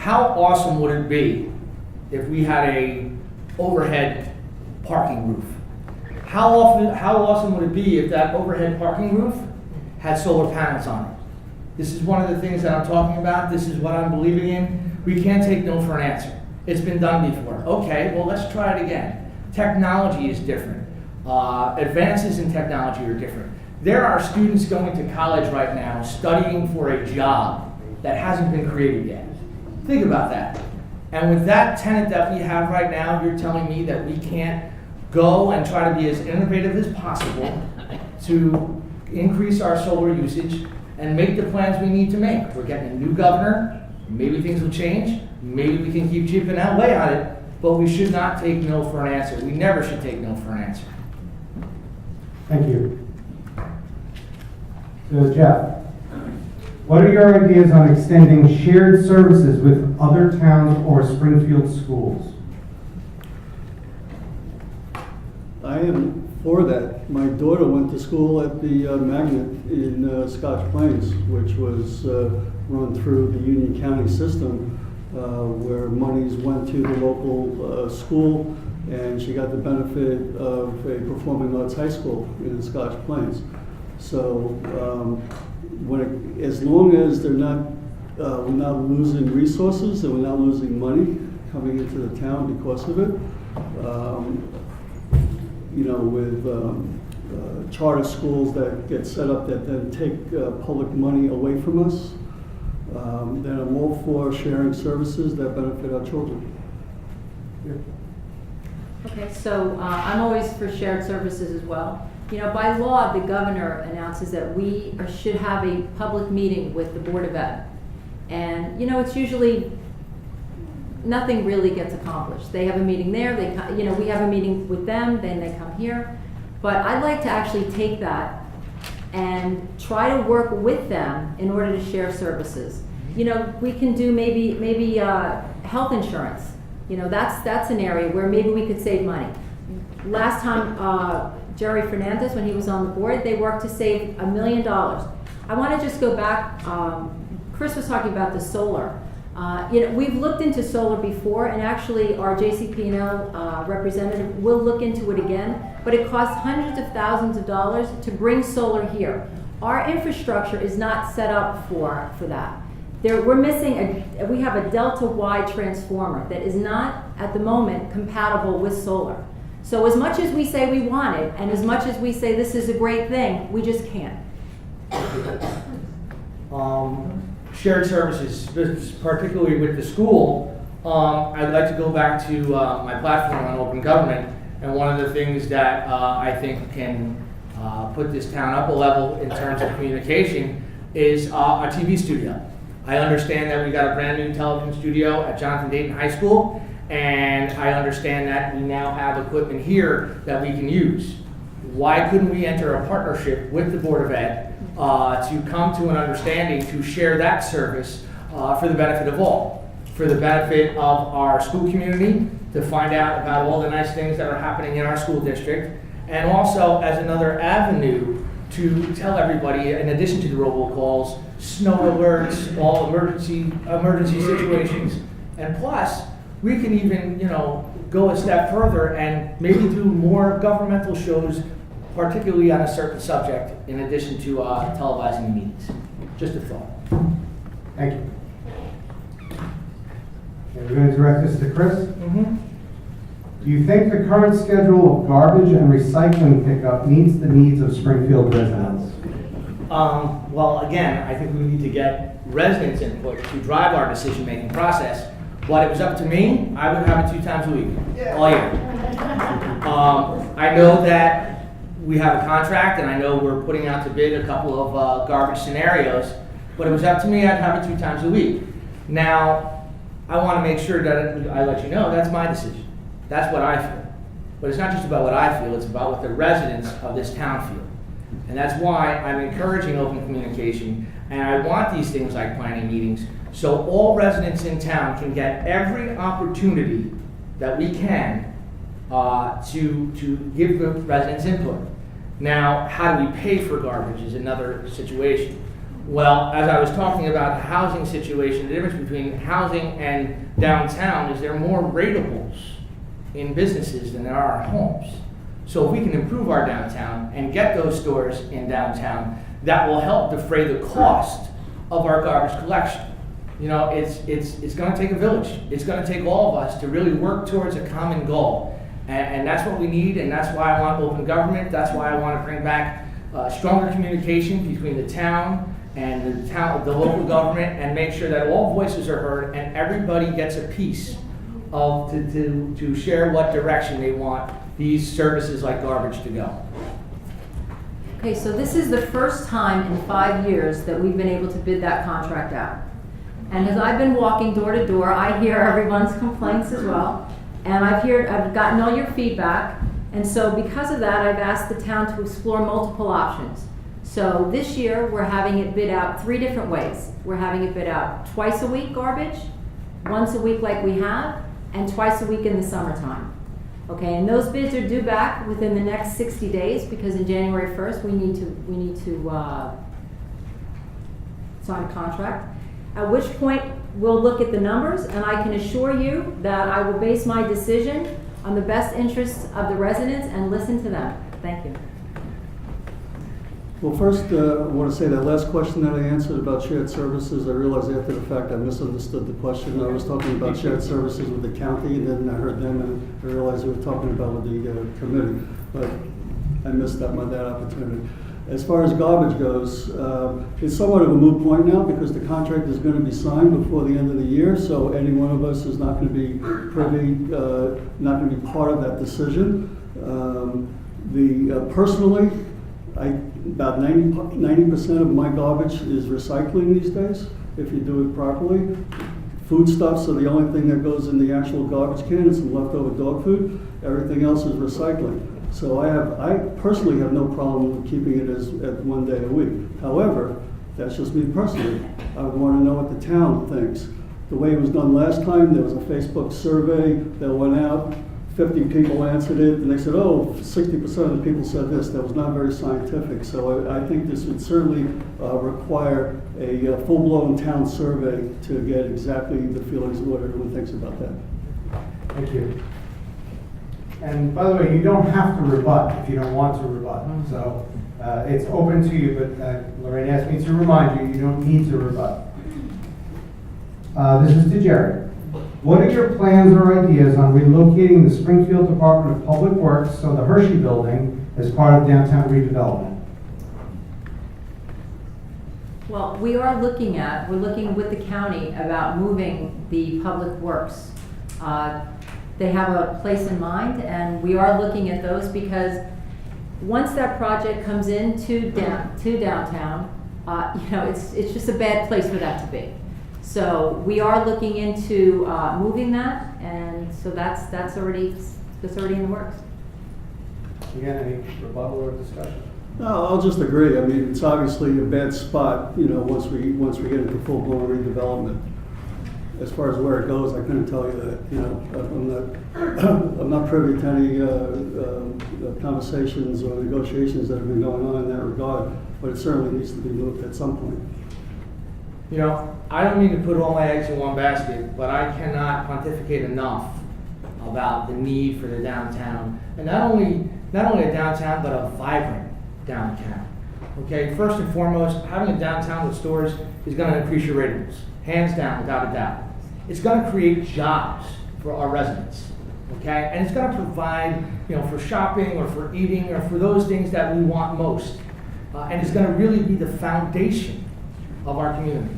how awesome would it be if we had a overhead parking roof? How awesome would it be if that overhead parking roof had solar panels on it? This is one of the things that I'm talking about. This is what I'm believing in. We can't take no for an answer. It's been done before. Okay, well, let's try it again. Technology is different. Advances in technology are different. There are students going to college right now studying for a job that hasn't been created yet. Think about that. And with that tenet that we have right now, you're telling me that we can't go and try to be as innovative as possible to increase our solar usage and make the plans we need to make. We're getting a new governor. Maybe things will change. Maybe we can keep chipping away on it, but we should not take no for an answer. We never should take no for an answer. Thank you. So Jeff, what are your ideas on extending shared services with other towns or Springfield schools? I am for that. My daughter went to school at the Magnet in Scotch Plains, which was run through the Union County system, where monies went to the local school, and she got the benefit of a performing arts high school in Scotch Plains. So as long as we're not losing resources and we're not losing money coming into the town because of it, with charter schools that get set up that then take public money away from us, then I'm all for sharing services that benefit our children. Okay, so I'm always for shared services as well. You know, by law, the governor announces that we should have a public meeting with the Board of Ed. And, you know, it's usually, nothing really gets accomplished. They have a meeting there, we have a meeting with them, then they come here. But I'd like to actually take that and try to work with them in order to share services. You know, we can do maybe health insurance. You know, that's an area where maybe we could save money. Last time, Jerry Fernandez, when he was on the board, they worked to save $1 million. I want to just go back. Chris was talking about the solar. We've looked into solar before, and actually our JCP&L representative will look into it again, but it costs hundreds of thousands of dollars to bring solar here. Our infrastructure is not set up for that. We're missing we have a delta Y transformer that is not at the moment compatible with solar. So as much as we say we want it, and as much as we say this is a great thing, we just can't. Shared services, particularly with the school, I'd like to go back to my platform on open government, and one of the things that I think can put this town up a level in terms of communication is a TV studio. I understand that we got a brand new television studio at Jonathan Dayton High School, and I understand that we now have equipment here that we can use. Why couldn't we enter a partnership with the Board of Ed to come to an understanding to share that service for the benefit of all, for the benefit of our school community, to find out about all the nice things that are happening in our school district, and also as another avenue to tell everybody, in addition to the robocalls, snow alerts, all emergency situations, and plus, we can even, go a step further and maybe do more governmental shows, particularly on a certain subject, in addition to televising the meetings. Just a thought. Thank you. Okay, we're going to direct this to Chris. Mm-hmm. Do you think the current schedule of garbage and recycling pickup meets the needs of Springfield residents? Well, again, I think we need to get residents' input to drive our decision-making process. But it was up to me, I would have it 2 times a week, all year. I know that we have a contract, and I know we're putting out to bid a couple of garbage scenarios, but it was up to me, I'd have it 2 times a week. Now, I want to make sure that I let you know that's my decision. That's what I feel. But it's not just about what I feel, it's about what the residents of this town feel. And that's why I'm encouraging open communication, and I want these things like planning meetings, so all residents in town can get every opportunity that we can to give the residents input. Now, how do we pay for garbage is another situation. Well, as I was talking about the housing situation, the difference between housing and downtown is there are more ratables in businesses than there are homes. So if we can improve our downtown and get those stores in downtown, that will help defray the cost of our garbage collection. You know, it's going to take a village. It's going to take all of us to really work towards a common goal. And that's what we need, and that's why I want open government. That's why I want to bring back stronger communication between the town and the local government, and make sure that all voices are heard and everybody gets a piece of to share what direction they want these services like garbage to go. Okay, so this is the first time in 5 years that we've been able to bid that contract out. And as I've been walking door to door, I hear everyone's complaints as well. And I've gotten all your feedback. And so because of that, I've asked the town to explore multiple options. So this year, we're having it bid out 3 different ways. We're having it bid out twice a week garbage, once a week like we have, and twice a week in the summertime. Okay, and those bids are due back within the next 60 days because in January 1st, we need to sign a contract. At which point, we'll look at the numbers, and I can assure you that I will base my decision on the best interests of the residents and listen to them. Thank you. Well, first, I want to say that last question that I answered about shared services, I realized after the fact I misunderstood the question. I was talking about shared services with the county, and then I heard them, and I realized we were talking about with the committee, but I missed that opportunity. As far as garbage goes, it's somewhat of a moot point now because the contract is going to be signed before the end of the year, so any one of us is not going to be privy, not going to be part of that decision. Personally, about 90% of my garbage is recycling these days, if you do it properly. Foodstuffs are the only thing that goes in the actual garbage can, and some leftover dog food. Everything else is recycling. So I personally have no problem with keeping it as at 1 day a week. However, that's just me personally. I would want to know what the town thinks. The way it was done last time, there was a Facebook survey that went out. 50 people answered it, and they said, oh, 60% of the people said this. That was not very scientific. So I think this would certainly require a full-blown town survey to get exactly the feelings of what everyone thinks about that. Thank you. And by the way, you don't have to rebut if you don't want to rebut. So it's open to you, but Lorraine asked me to remind you, you don't need to rebut. This is to Jerry. What are your plans or ideas on relocating the Springfield Department of Public Works, so the Hershey building, as part of downtown redevelopment? Well, we're looking with the county about moving the public works. They have a place in mind, and we are looking at those because once that project comes into downtown, it's just a bad place for that to be. So we are looking into moving that, and so that's already in the works. Again, any rebuttal or discussion? No, I'll just agree. I mean, it's obviously a bad spot, once we get into full-blown redevelopment. As far as where it goes, I couldn't tell you that. I'm not privy to any conversations or negotiations that have been going on in that regard, but it certainly needs to be moved at some point. I don't mean to put all my eggs in one basket, but I cannot pontificate enough about the need for the downtown, and not only a downtown, but a vibrant downtown. Okay, first and foremost, having a downtown with stores is going to increase your ratings, hands down, without a doubt. It's going to create jobs for our residents, okay, and it's going to provide, for shopping or for eating or for those things that we want most, and it's going to really be the foundation of our community.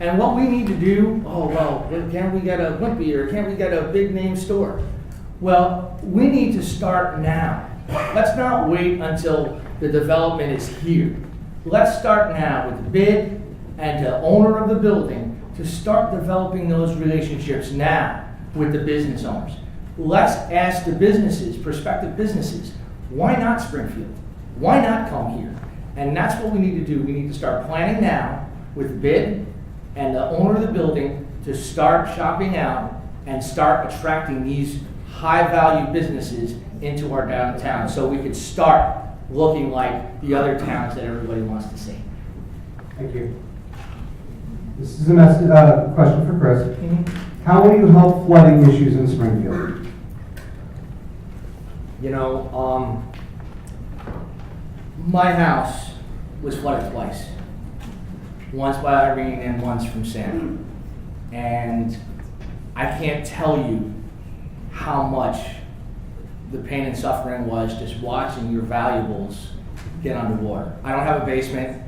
And what we need to do, can we get a Wimpy or can we get a big name store? Well, we need to start now. Let's not wait until the development is here. Let's start now with the bid and the owner of the building to start developing those relationships now with the business owners. Let's ask the businesses, prospective businesses, why not Springfield? Why not come here? And that's what we need to do. We need to start planning now with the bid and the owner of the building to start shopping out and start attracting these high-value businesses into our downtown so we could start looking like the other towns that everybody wants to see. Thank you. This is a question for Chris. How will you help flooding issues in Springfield? You know, my house was flooded twice. Once by Irene and once from Sandy. And I can't tell you how much the pain and suffering was just watching your valuables get underwater. I don't have a basement.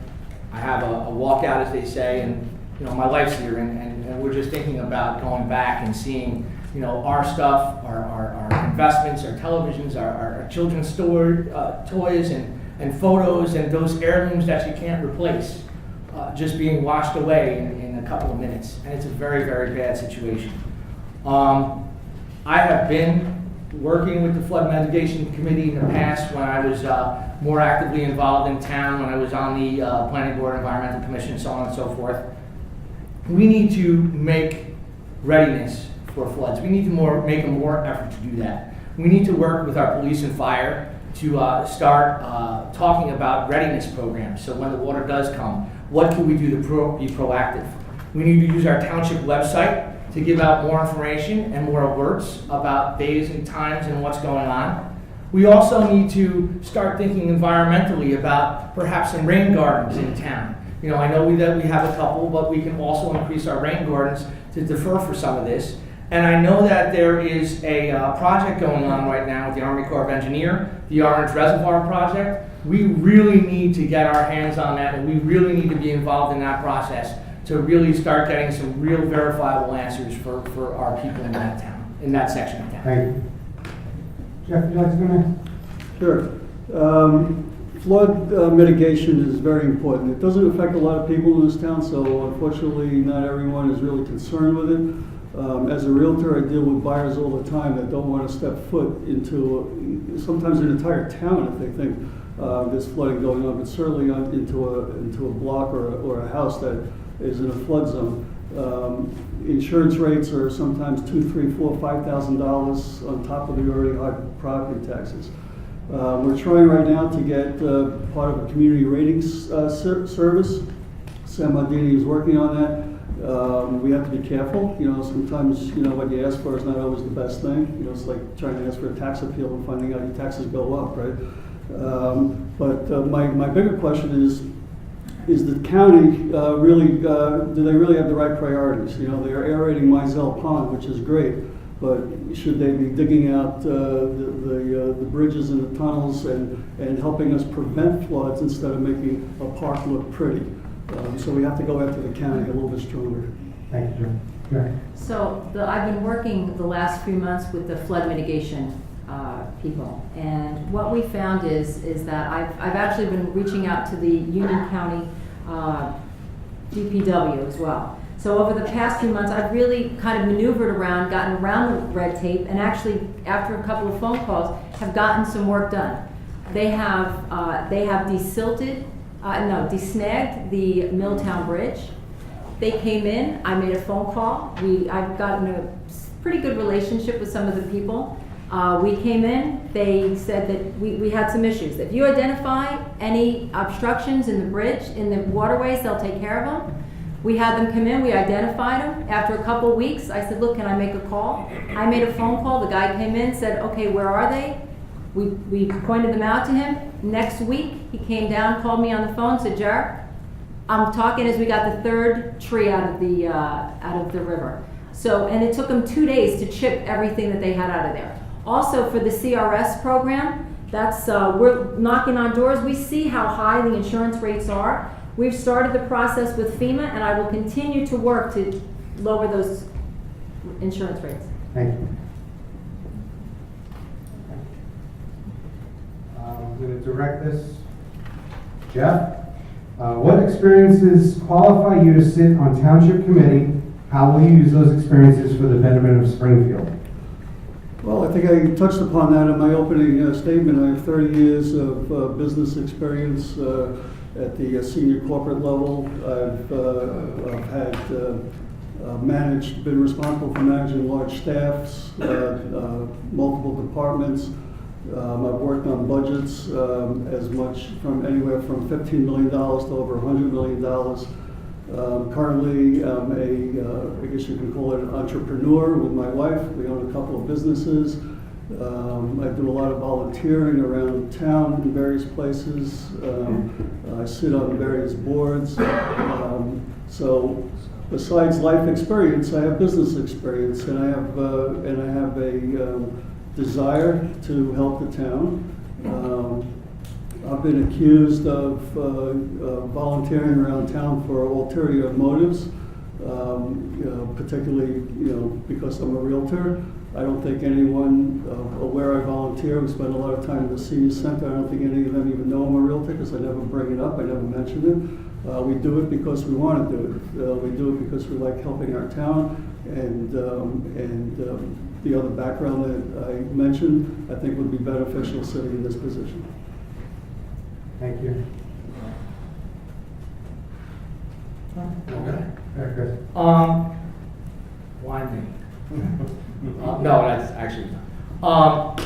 I have a walkout, as they say, and you know, my wife's here, and we're just thinking about going back and seeing, you know, our stuff, our investments, our televisions, our children's stored toys and photos, and those heirlooms that you can't replace, just being washed away in a couple of minutes. And it's a very, very bad situation. I have been working with the Flood Mitigation Committee in the past when I was more actively involved in town, when I was on the Planning Board, Environmental Commission, so on and so forth. We need to make readiness for floods. We need to make a more effort to do that. We need to work with our police and fire to start talking about readiness programs. So when the water does come, what can we do to be proactive? We need to use our township website to give out more information and more alerts about days and times and what's going on. We also need to start thinking environmentally about perhaps some rain gardens in town. You know, I know that we have a couple, but we can also increase our rain gardens to defer for some of this. And I know that there is a project going on right now with the Army Corps of Engineers, the Orange Reservoir Project. We really need to get our hands on that, and we really need to be involved in that process to really start getting some real verifiable answers for our people in that town, in that section of town. Thank you. Jeff, would you like to come in? Sure. Flood mitigation is very important. It doesn't affect a lot of people in this town, so unfortunately not everyone is really concerned with it. As a realtor, I deal with buyers all the time that don't want to step foot into sometimes an entire town if they think there's flooding going on, but certainly into a block or a house that is in a flood zone. Insurance rates are sometimes $2,000, $3,000, $4,000, $5,000 on top of the already high property taxes. We're trying right now to get part of a community ratings service. Sam Maldini is working on that. We have to be careful. You know, sometimes, you know, what you ask for is not always the best thing. You know, it's like trying to ask for a tax appeal and finding out your taxes go up, right? But my bigger question is the county really, do they really have the right priorities? You know, they're aerating Mizell Pond, which is great, but should they be digging out the bridges and the tunnels and helping us prevent floods instead of making a park look pretty? So we have to go after the county a little bit stronger. Thank you, Joe. So I've been working the last few months with the flood mitigation people, and what we found is that I've actually been reaching out to the Union County DPW as well. So over the past few months, I've really kind of maneuvered around, gotten around the red tape, and actually, after a couple of phone calls, have gotten some work done. They have desnagged the Milltown Bridge. They came in, I made a phone call. I've gotten a pretty good relationship with some of the people. We came in, they said that we had some issues. If you identify any obstructions in the bridge, in the waterways, they'll take care of them. We had them come in, we identified them. After a couple weeks, I said, look, can I make a call? I made a phone call, the guy came in, said, okay, where are they? We pointed them out to him. Next week, he came down, called me on the phone, said, Jared, I'm talking as we got the third tree out of the river. So, and it took them 2 days to chip everything that they had out of there. Also for the CRS program, that's we're knocking on doors. We see how high the insurance rates are. We've started the process with FEMA, and I will continue to work to lower those insurance rates. Thank you. I'm going to direct this. Jeff, what experiences qualify you to sit on township committee? How will you use those experiences for the betterment of Springfield? Well, I think I touched upon that in my opening statement. I have 30 years of business experience at the senior corporate level. I've had been responsible for managing large staffs, multiple departments. I've worked on budgets as much from anywhere from $15 million to over $100 million. Currently, I'm I guess you can call it an entrepreneur with my wife. We own a couple of businesses. I do a lot of volunteering around town in various places. I sit on various boards. So besides life experience, I have business experience, and I have a desire to help the town. I've been accused of volunteering around town for ulterior motives, particularly because I'm a realtor. I don't think anyone where I volunteer, we spend a lot of time in the senior center. I don't think any of them even know I'm a realtor because I never bring it up. I never mention it. We do it because we want to do it. We do it because we like helping our town, and the other background that I mentioned, I think would be beneficial sitting in this position. Thank you. Okay. Very good. Why me? No, that's actually not.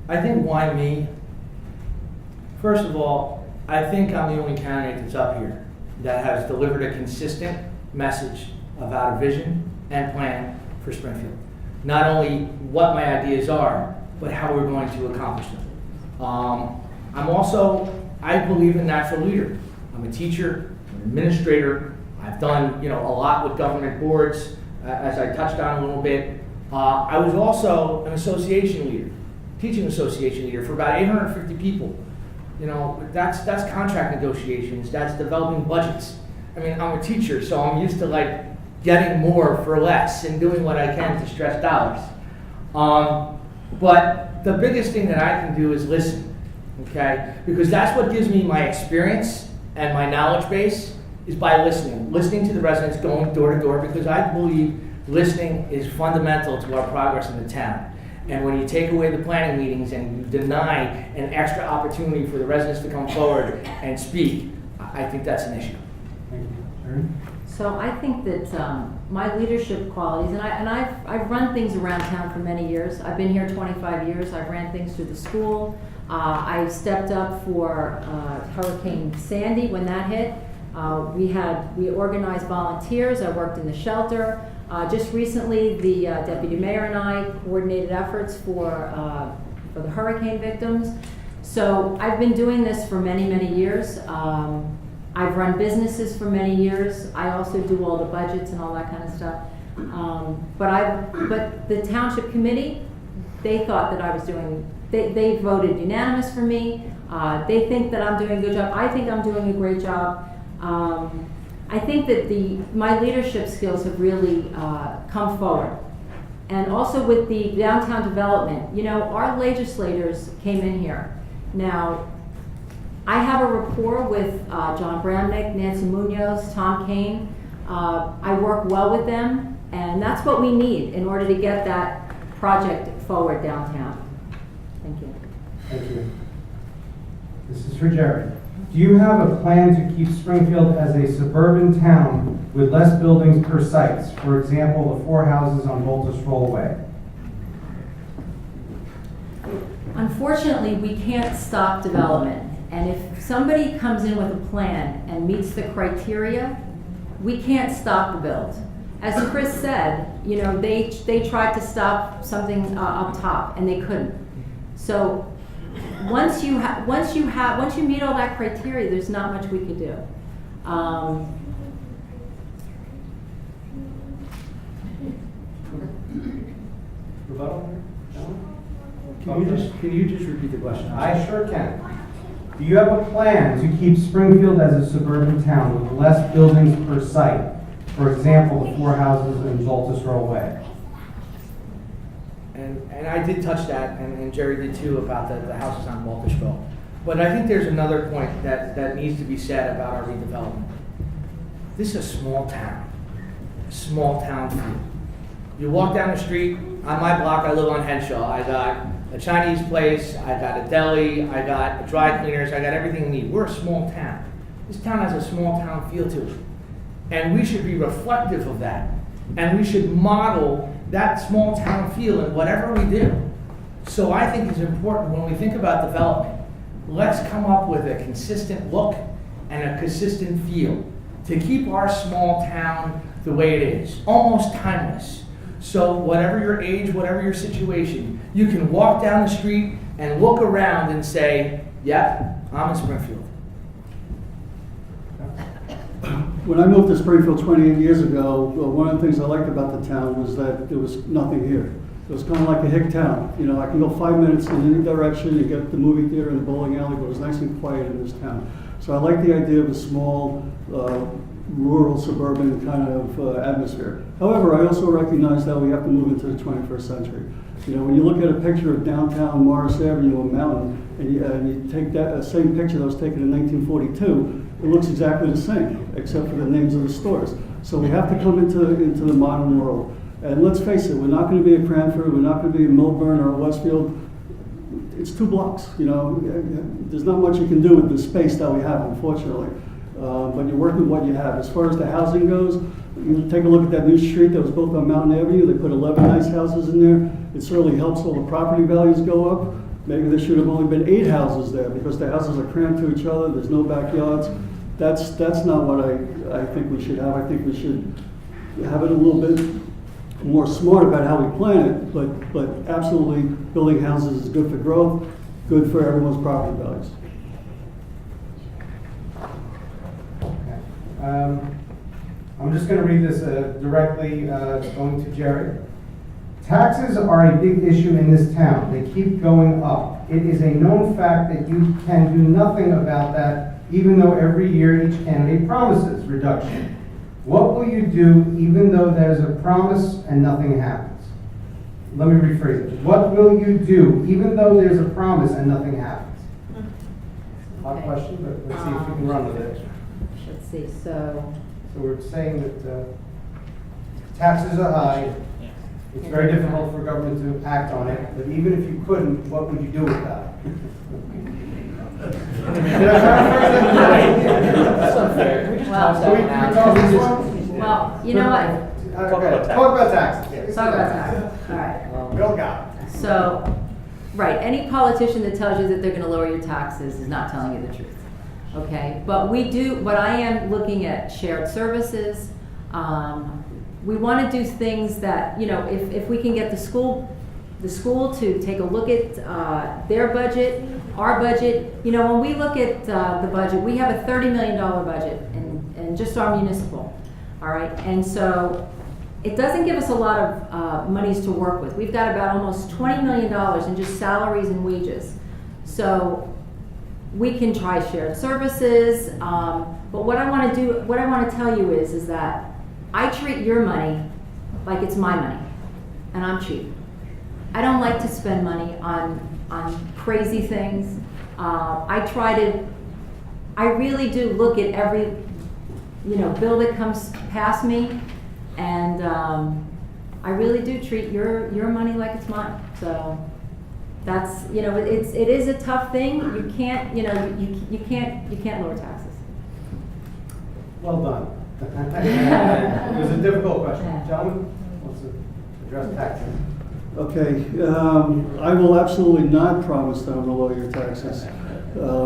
I think why me? First of all, I think I'm the only candidate that's up here that has delivered a consistent message about a vision and plan for Springfield. Not only what my ideas are, but how we're going to accomplish them. I believe in natural leader. I'm a teacher, an administrator. I've done, a lot with government boards, as I touched on a little bit. I was also an association leader, teaching association leader for about 850 people. That's contract negotiations, that's developing budgets. I mean, I'm a teacher, so I'm used to getting more for less and doing what I can to stretch dollars. But the biggest thing that I can do is listen, okay? Because that's what gives me my experience and my knowledge base is by listening to the residents, going door to door, because I believe listening is fundamental to our progress in the town. And when you take away the planning meetings and you deny an extra opportunity for the residents to come forward and speak, I think that's an issue. Thank you. Sherry? So I think that my leadership qualities, and I've run things around town for many years. I've been here 25 years. I've ran things through the school. I stepped up for Hurricane Sandy when that hit. We organized volunteers. I worked in the shelter. Just recently, the deputy mayor and I coordinated efforts for the hurricane victims. So I've been doing this for many, many years. I've run businesses for many years. I also do all the budgets and all that kind of stuff. But the township committee, they thought that I was doing. They voted unanimous for me. They think that I'm doing a good job. I think I'm doing a great job. I think that my leadership skills have really come forward. And also with the downtown development, our legislators came in here. Now, I have a rapport with John Bramnick, Nancy Munoz, Tom Kane. I work well with them, and that's what we need in order to get that project forward downtown. Thank you. Thank you. This is for Jerry. Do you have a plan to keep Springfield as a suburban town with less buildings per sites? For example, the 4 houses on Voltus Roll Way. Unfortunately, we can't stop development. And if somebody comes in with a plan and meets the criteria, we can't stop the build. As Chris said, they tried to stop something up top and they couldn't. So once you meet all that criteria, there's not much we could do. Can you just repeat the question? I sure can. Do you have a plan to keep Springfield as a suburban town with less buildings per site? For example, the 4 houses in Voltus Roll Way. And I did touch that, and Jerry did too, about the houses on Waltersville. But I think there's another point that needs to be said about our redevelopment. This is a small town feel. You walk down the street, on my block, I live on Henshaw. I got a Chinese place, I got a deli, I got dry cleaners, I got everything we need. We're a small town. This town has a small town feel to it. And we should be reflective of that. And we should model that small town feel in whatever we do. So I think it's important when we think about development, let's come up with a consistent look and a consistent feel to keep our small town the way it is, almost timeless. So whatever your age, whatever your situation, you can walk down the street and look around and say, yeah, I'm in Springfield. When I moved to Springfield 28 years ago, one of the things I liked about the town was that there was nothing here. It was kind of like a hick town. You know, I can go 5 minutes in any direction, you get the movie theater and the bowling alley, but it was nice and quiet in this town. So I like the idea of a small, rural, suburban kind of atmosphere. However, I also recognize that we have to move into the 21st century. You know, when you look at a picture of downtown Morris Avenue, a mountain, and you take that same picture that was taken in 1942, it looks exactly the same, except for the names of the stores. So we have to come into the modern world. And let's face it, we're not going to be at Cranford, we're not going to be in Millburn or Westfield. It's 2 blocks, you know. There's not much you can do with the space that we have, unfortunately. But you work with what you have. As far as the housing goes, you take a look at that new street that was built on Mountain Avenue. They put 11 nice houses in there. It certainly helps all the property values go up. Maybe there should have only been 8 houses there because the houses are crammed to each other. There's no backyards. That's not what I think we should have. I think we should have it a little bit more smart about how we plan it, but absolutely building houses is good for growth, good for everyone's property values. I'm just going to read this directly, going to Jerry. Taxes are a big issue in this town. They keep going up. It is a known fact that you can do nothing about that, even though every year each candidate promises reduction. What will you do even though there's a promise and nothing happens? Let me rephrase it. What will you do even though there's a promise and nothing happens? Odd Okay. question, but let's see if we can run with it. Let's see, so, So we're saying that taxes are high. It's very difficult for government to act on it, but even if you couldn't, what would you do with that? That's unfair. Can we just Well- toss Can we that talk one this out? one? well, you know what? Okay, talk about taxes. Talk about that. All right. Bill got it. So, right, any politician that tells you that they're gonna lower your taxes is not telling you the truth, okay? But I am looking at shared services. We wanna do things that, you know, if we can get the school to take a look at their budget, our budget. You know, when we look at the budget, we have a $30 million budget in just our municipal, all right? And so it doesn't give us a lot of monies to work with. We've got about almost $20 million in just salaries and wages. So we can try shared services, but what I want to tell you is that I treat your money like it's my money, and I'm cheap. I don't like to spend money on crazy things. I really do look at every, you know, bill that comes past me, and I really do treat your money like it's mine. So that's, you know, it is a tough thing. You can't, you know, you can't lower taxes. Well done. It was a difficult question. Gentlemen, wants to address taxes? Okay, I will absolutely not promise that I'm going to lower your taxes,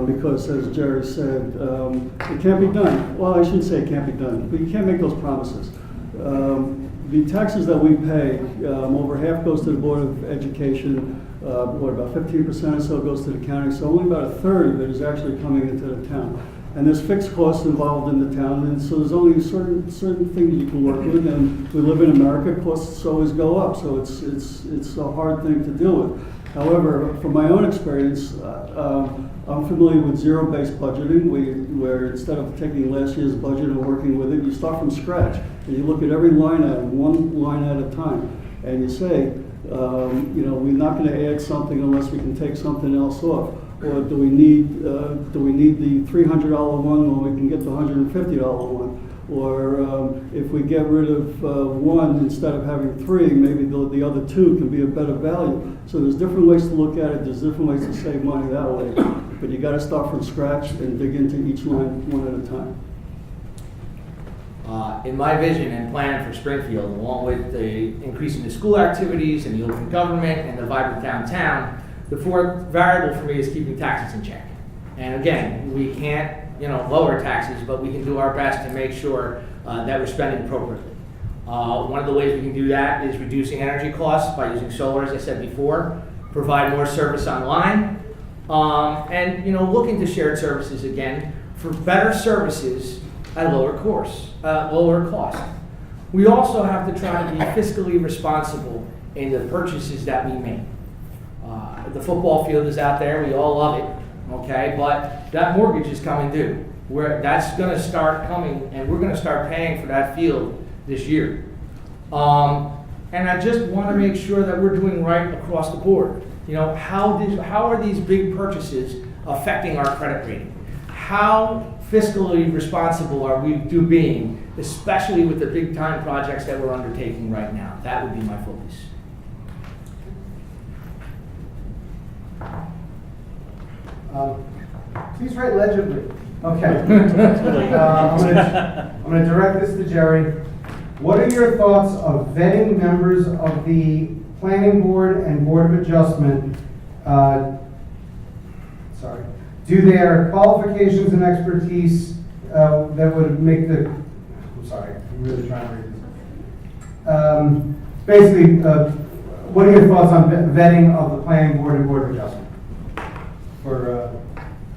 because as Jerry said, it can't be done. Well, I shouldn't say it can't be done, but you can't make those promises. The taxes that we pay, over half goes to the Board of Education, about 15% or so goes to the county, so only about a third of it is actually coming into the town. And there's fixed costs involved in the town, and so there's only certain things you can work with. And we live in America; costs always go up, so it's a hard thing to deal with. However, from my own experience, I'm familiar with zero-based budgeting, where instead of taking last year's budget and working with it, you start from scratch and you look at every line item, one line at a time, and you say, you know, we're not going to add something unless we can take something else off. Or do we need the $300 one when we can get the $150 one? Or if we get rid of one instead of having 3, maybe the other 2 can be a better value. So there's different ways to look at it. There's different ways to save money that way. But you got to start from scratch and dig into each line one at a time. In my vision and plan for Springfield, along with the increasing the school activities and the open government and the vibrant downtown, the fourth variable for me is keeping taxes in check. And again, we can't, lower taxes, but we can do our best to make sure that we're spending appropriately. One of the ways we can do that is reducing energy costs by using solar, as I said before, provide more service online, and look into shared services again for better services at lower cost. We also have to try to be fiscally responsible in the purchases that we make. The football field is out there, we all love it, okay? But that mortgage is coming due. That's gonna start coming, and we're gonna start paying for that field this year. And I just wanna make sure that we're doing right across the board. How are these big purchases affecting our credit rating? How fiscally responsible are we being, especially with the big time projects that we're undertaking right now? That would be my focus. Please write legibly. Okay. I'm going to direct this to Jerry. What are your thoughts of vetting members of the Planning Board and Board of Adjustment? Do their qualifications and expertise that would make the? I'm sorry. I'm really trying to read this. Basically, what are your thoughts on vetting of the Planning Board and Board of Adjustment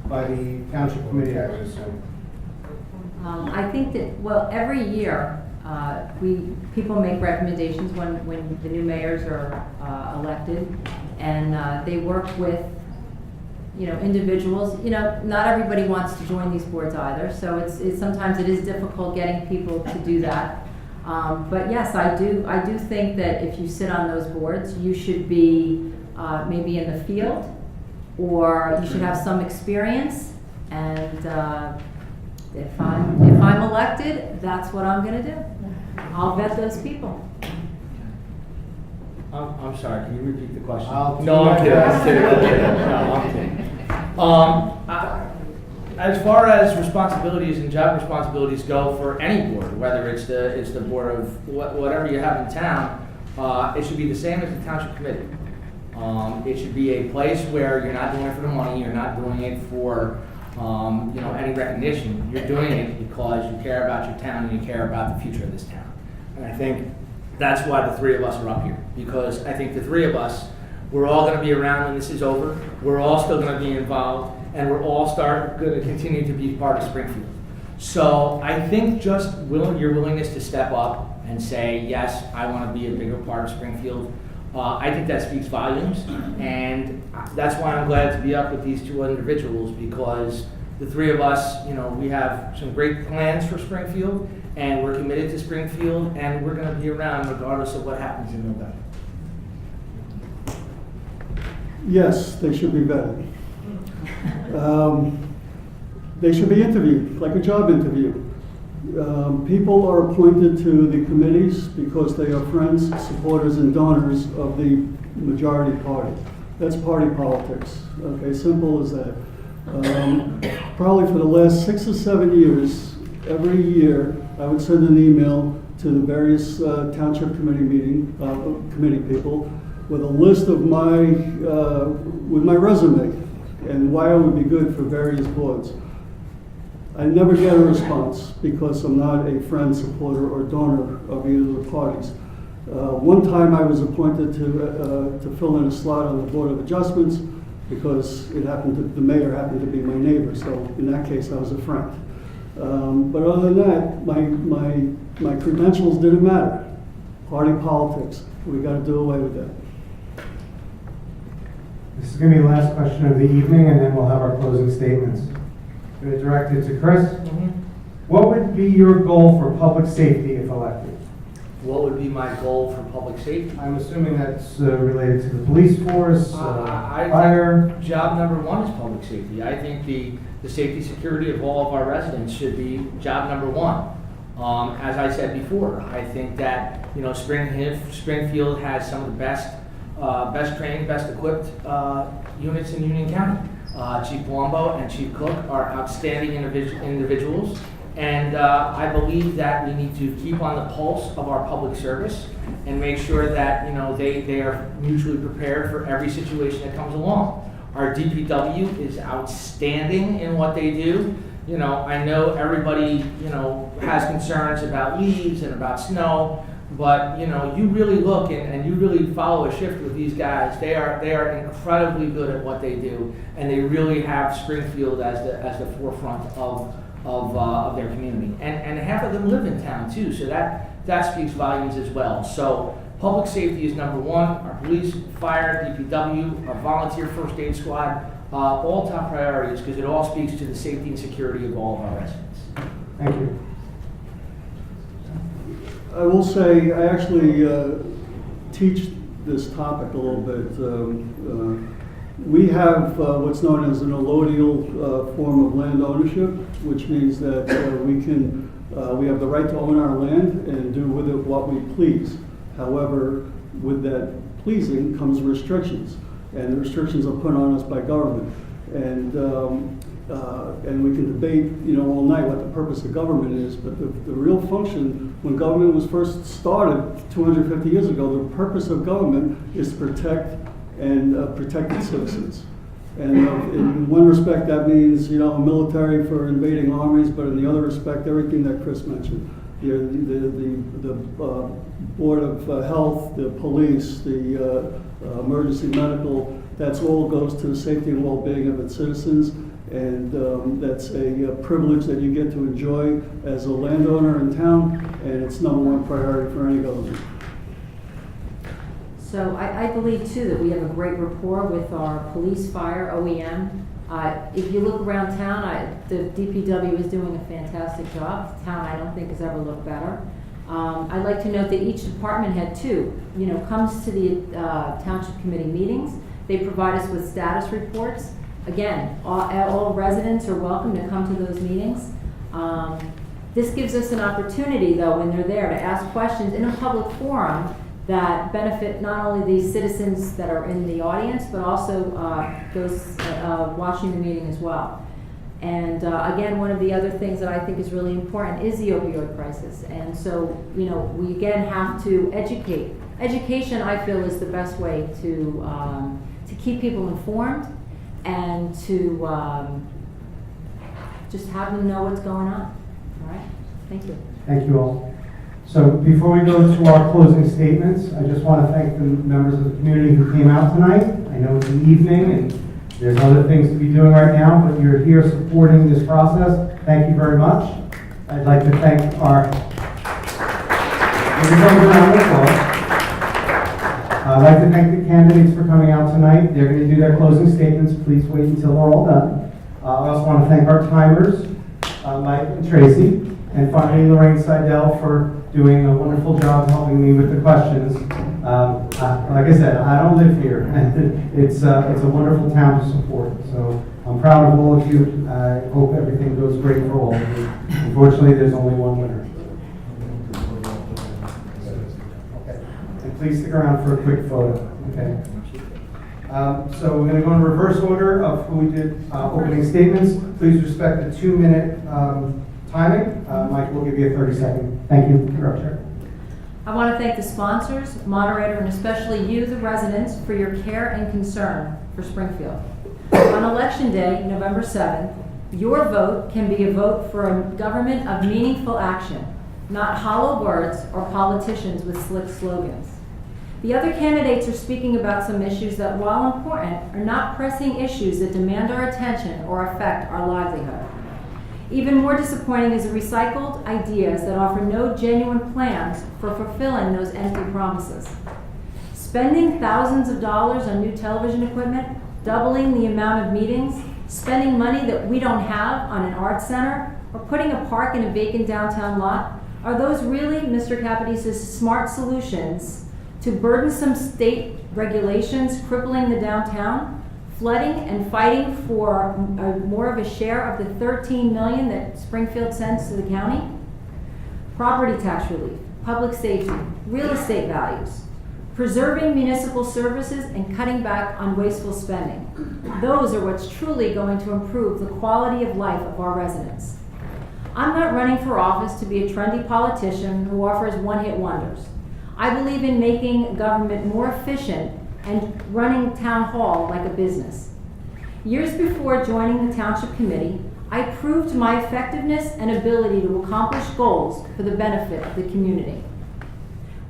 by the Township Committee, I would assume? I think that, every year, people make recommendations when the new mayors are elected, and they work with, individuals. Not everybody wants to join these boards either, so it's sometimes it is difficult getting people to do that. But yes, I do think that if you sit on those boards, you should be maybe in the field, or you should have some experience. And if I'm elected, that's what I'm going to do. I'll vet those people. I'm sorry, can you repeat the question? No, I'm kidding. No, I'm kidding. As far as responsibilities and job responsibilities go for any board, whether it's the board of whatever you have in town, it should be the same as the township committee. It should be a place where you're not doing it for the money, you're not doing it for any recognition. You're doing it because you care about your town and you care about the future of this town. And I think that's why the three of us are up here, because I think the three of us, we're all going to be around when this is over. We're all still going to be involved, and we're all going to continue to be part of Springfield. So I think just your willingness to step up and say, yes, I want to be a bigger part of Springfield, I think that speaks volumes, and that's why I'm glad to be up with these two individuals, because the three of us, we have some great plans for Springfield, and we're committed to Springfield, and we're going to be around regardless of what happens in November. Yes, they should be vetted. They should be interviewed, like a job interview. People are appointed to the committees because they are friends, supporters, and donors of the majority party. That's party politics, okay, simple as that. Probably for the last 6 or 7 years, every year, I would send an email to the various township committee people with a list of with my resume and why I would be good for various boards. I never get a response because I'm not a friend, supporter, or donor of either of the parties. One time I was appointed to fill in a slot on the Board of Adjustments because the mayor happened to be my neighbor, so in that case I was a friend. But other than that, my credentials didn't matter. Party politics, we got to do away with that. This is going to be the last question of the evening, and then we'll have our closing statements. I'm going to direct it to Chris. Mm-hmm. What would be your goal for public safety if elected? What would be my goal for public safety? I'm assuming that's related to the police force, I fire. think job number one is public safety. I think the safety security of all of our residents should be job number one. As I said before, I think that Springfield has some of the best trained, best equipped units in Union County. Chief Palumbo and Chief Cook are outstanding individuals, And I believe that we need to keep on the pulse of our public service and make sure that, you know, they are mutually prepared for every situation that comes along. Our DPW is outstanding in what they do. You know, I know everybody, you know, has concerns about leaves and about snow, but, you know, you really look and you really follow a shift with these guys. They are incredibly good at what they do, and they really have Springfield as the forefront of their community. And half of them live in town too, so that speaks volumes as well. So public safety is number one. Our police, fire, DPW, our volunteer first aid squad, all top priorities, because it all speaks to the safety and security of all of our residents. Thank you. I will say, I actually teach this topic a little bit. We have what's known as an allodial form of land ownership, which means that we have the right to own our land and do with it what we please. However, with that pleasing comes restrictions, and the restrictions are put on us by government. And we can debate, you know, all night what the purpose of government is, but the real function, when government was first started 250 years ago, the purpose of government is to protect its citizens. And in one respect, that means, you know, military for invading armies, but in the other respect, everything that Chris mentioned. The Board of Health, the police, the emergency medical, that's all goes to the safety and well-being of its citizens. And that's a privilege that you get to enjoy as a landowner in town, and it's number one priority for any government. So I believe too that we have a great rapport with our police, fire, OEM. If you look around town, the DPW is doing a fantastic job. The town, I don't think, has ever looked better. I'd like to note that each department head too, you know, comes to the township committee meetings. They provide us with status reports. Again, all residents are welcome to come to those meetings. This gives us an opportunity, though, when they're there, to ask questions in a public forum that benefit not only the citizens that are in the audience, but also those watching the meeting as well. And again, one of the other things that I think is really important is the opioid crisis. And so, you know, we again have to educate. Education, I feel, is the best way to keep people informed and to just have them know what's going on. All right? Thank you. Thank you all. So before we go to our closing statements, I just want to thank the members of the community who came out tonight. I know it's an evening and there's other things to be doing right now, but you're here supporting this process. Thank you very much. I'd like to thank I'd like to thank the candidates for coming out tonight. They're going to do their closing statements. Please wait until we're all done. I also want to thank our timers, Mike and Tracy, and finally Lorraine Seidel for doing a wonderful job helping me with the questions. Like I said, I don't live here, and it's a wonderful town to support. So I'm proud of all of you. I hope everything goes great for all of you. Unfortunately, there's only one winner. Okay. And please stick around for a quick photo. Okay. So we're going to go in reverse order of who we did opening statements. Please respect the 2-minute timing. Mike will give you a 30-second. Thank you. You're up, Chair. I want to thank the sponsors, moderator, and especially you, the residents, for your care and concern for Springfield. On Election Day, November 7th, your vote can be a vote for a government of meaningful action, not hollow words or politicians with slick slogans. The other candidates are speaking about some issues that, while important, are not pressing issues that demand our attention or affect our livelihood. Even more disappointing is the recycled ideas that offer no genuine plans for fulfilling those empty promises. Spending thousands of dollars on new television equipment, doubling the amount of meetings, spending money that we don't have on an arts center, or putting a park in a vacant downtown lot, are those really Mr. Capides' smart solutions to burdensome state regulations crippling the downtown? Flooding and fighting for more of a share of the $13 million that Springfield sends to the county? Property tax relief, public safety, real estate values, preserving municipal services, and cutting back on wasteful spending. Those are what's truly going to improve the quality of life of our residents. I'm not running for office to be a trendy politician who offers one-hit wonders. I believe in making government more efficient and running town hall like a business. Years before joining the Township Committee, I proved my effectiveness and ability to accomplish goals for the benefit of the community.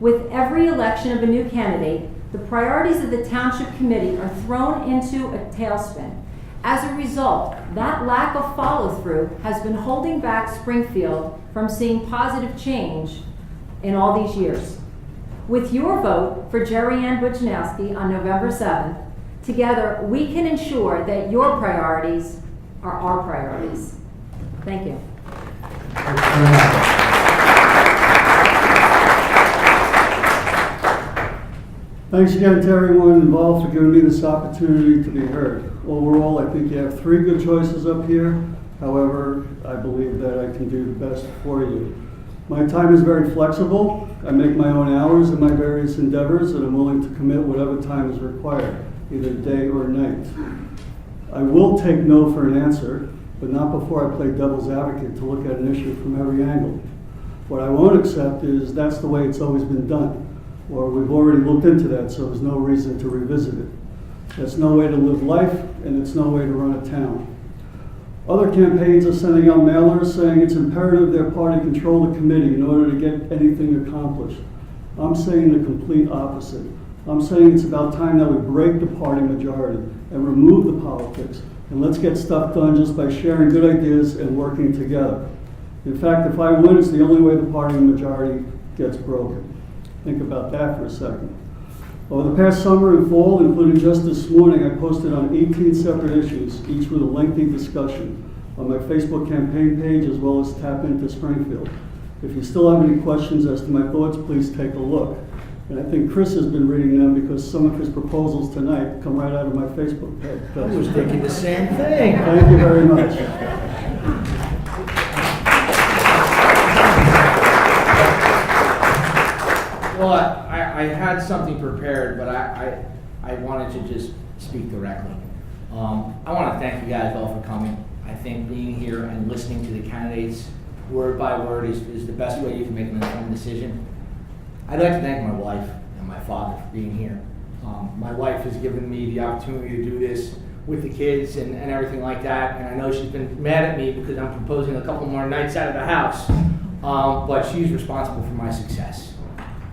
With every election of a new candidate, the priorities of the Township Committee are thrown into a tailspin. As a result, that lack of follow-through has been holding back Springfield from seeing positive change in all these years. With your vote for Jerry Ann Buchnowski on November 7th, together we can ensure that your priorities are our priorities. Thank you. Thanks very much. Thanks again to everyone involved for giving me this opportunity to be heard. Overall, I think you have 3 good choices up here. However, I believe that I can do the best for you. My time is very flexible. I make my own hours in my various endeavors, and I'm willing to commit whatever time is required, either day or night. I will take no for an answer, but not before I play devil's advocate to look at an issue from every angle. What I won't accept is that's the way it's always been done, or we've already looked into that, so there's no reason to revisit it. That's no way to live life, and it's no way to run a town. Other campaigns are sending out mailers saying it's imperative their party control the committee in order to get anything accomplished. I'm saying the complete opposite. I'm saying it's about time that we break the party majority and remove the politics, and let's get stuff done just by sharing good ideas and working together. In fact, if I win, it's the only way the party majority gets broken. Think about that for a second. Over the past summer and fall, including just this morning, I posted on 18 separate issues, each with a lengthy discussion, on my Facebook campaign page as well as Tap Into Springfield. If you still have any questions as to my thoughts, please take a look. And I think Chris has been reading them because some of his proposals tonight come right out of my Facebook page. I was thinking the same thing. Thank you very much. Well, I had something prepared, but I wanted to just speak directly. I want to thank you guys all for coming. I think being here and listening to the candidates word by word is the best way you can make an informed decision. I'd like to thank my wife and my father for being here. My wife has given me the opportunity to do this with the kids and everything like that, and I know she's been mad at me because I'm proposing a couple more nights out of the house, but she's responsible for my success.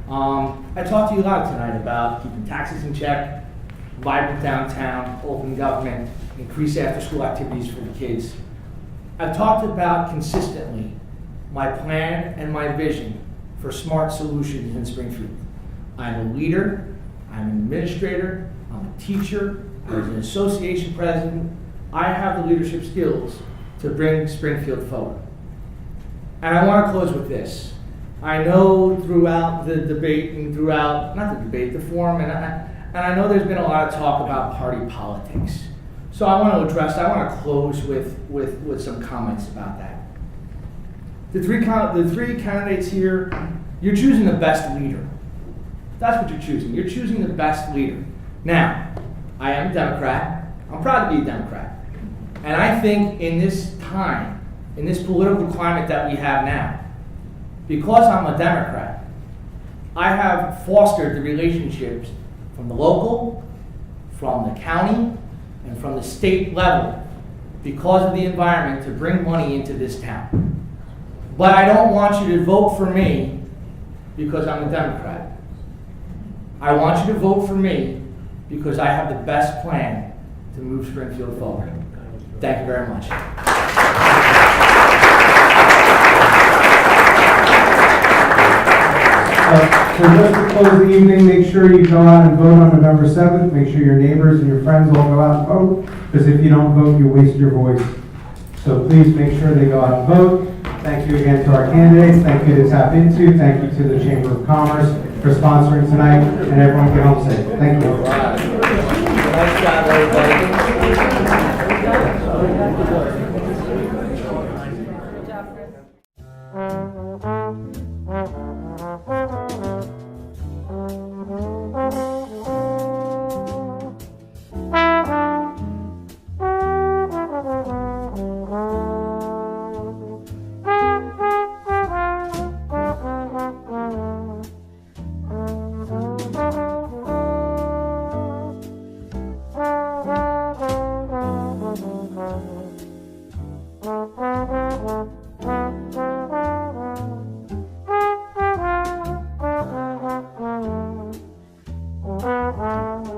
I talked to you a lot tonight about keeping taxes in check, vibrant downtown, open government, increase after-school activities for the kids. I've talked about consistently my plan and my vision for smart solutions in Springfield. I'm a leader, I'm an administrator, I'm a teacher, I was an association president. I have the leadership skills to bring Springfield forward. And I want to close with this. I know throughout the debate and throughout, not the debate, the forum, and I know there's been a lot of talk about party politics. So I want to close with some comments about that. The three candidates here, you're choosing the best leader. That's what you're choosing. You're choosing the best leader. Now, I am a Democrat. I'm proud to be a Democrat. And I think in this time, in this political climate that we have now, because I'm a Democrat, I have fostered the relationships from the local, from the county, and from the state level because of the environment to bring money into this town. But I don't want you to vote for me because I'm a Democrat. I want you to vote for me because I have the best plan to move Springfield forward. Thank you very much. So just to close the evening, make sure you go out and vote on November 7th. Make sure your neighbors and your friends all go out and vote, because if you don't vote, you waste your voice. So please make sure they go out and vote. Thank you again to our candidates. Thank you to Tap Into. Thank you to the Chamber of Commerce for sponsoring tonight, and everyone get home safe. Thank you. Nice job, everybody. Bye.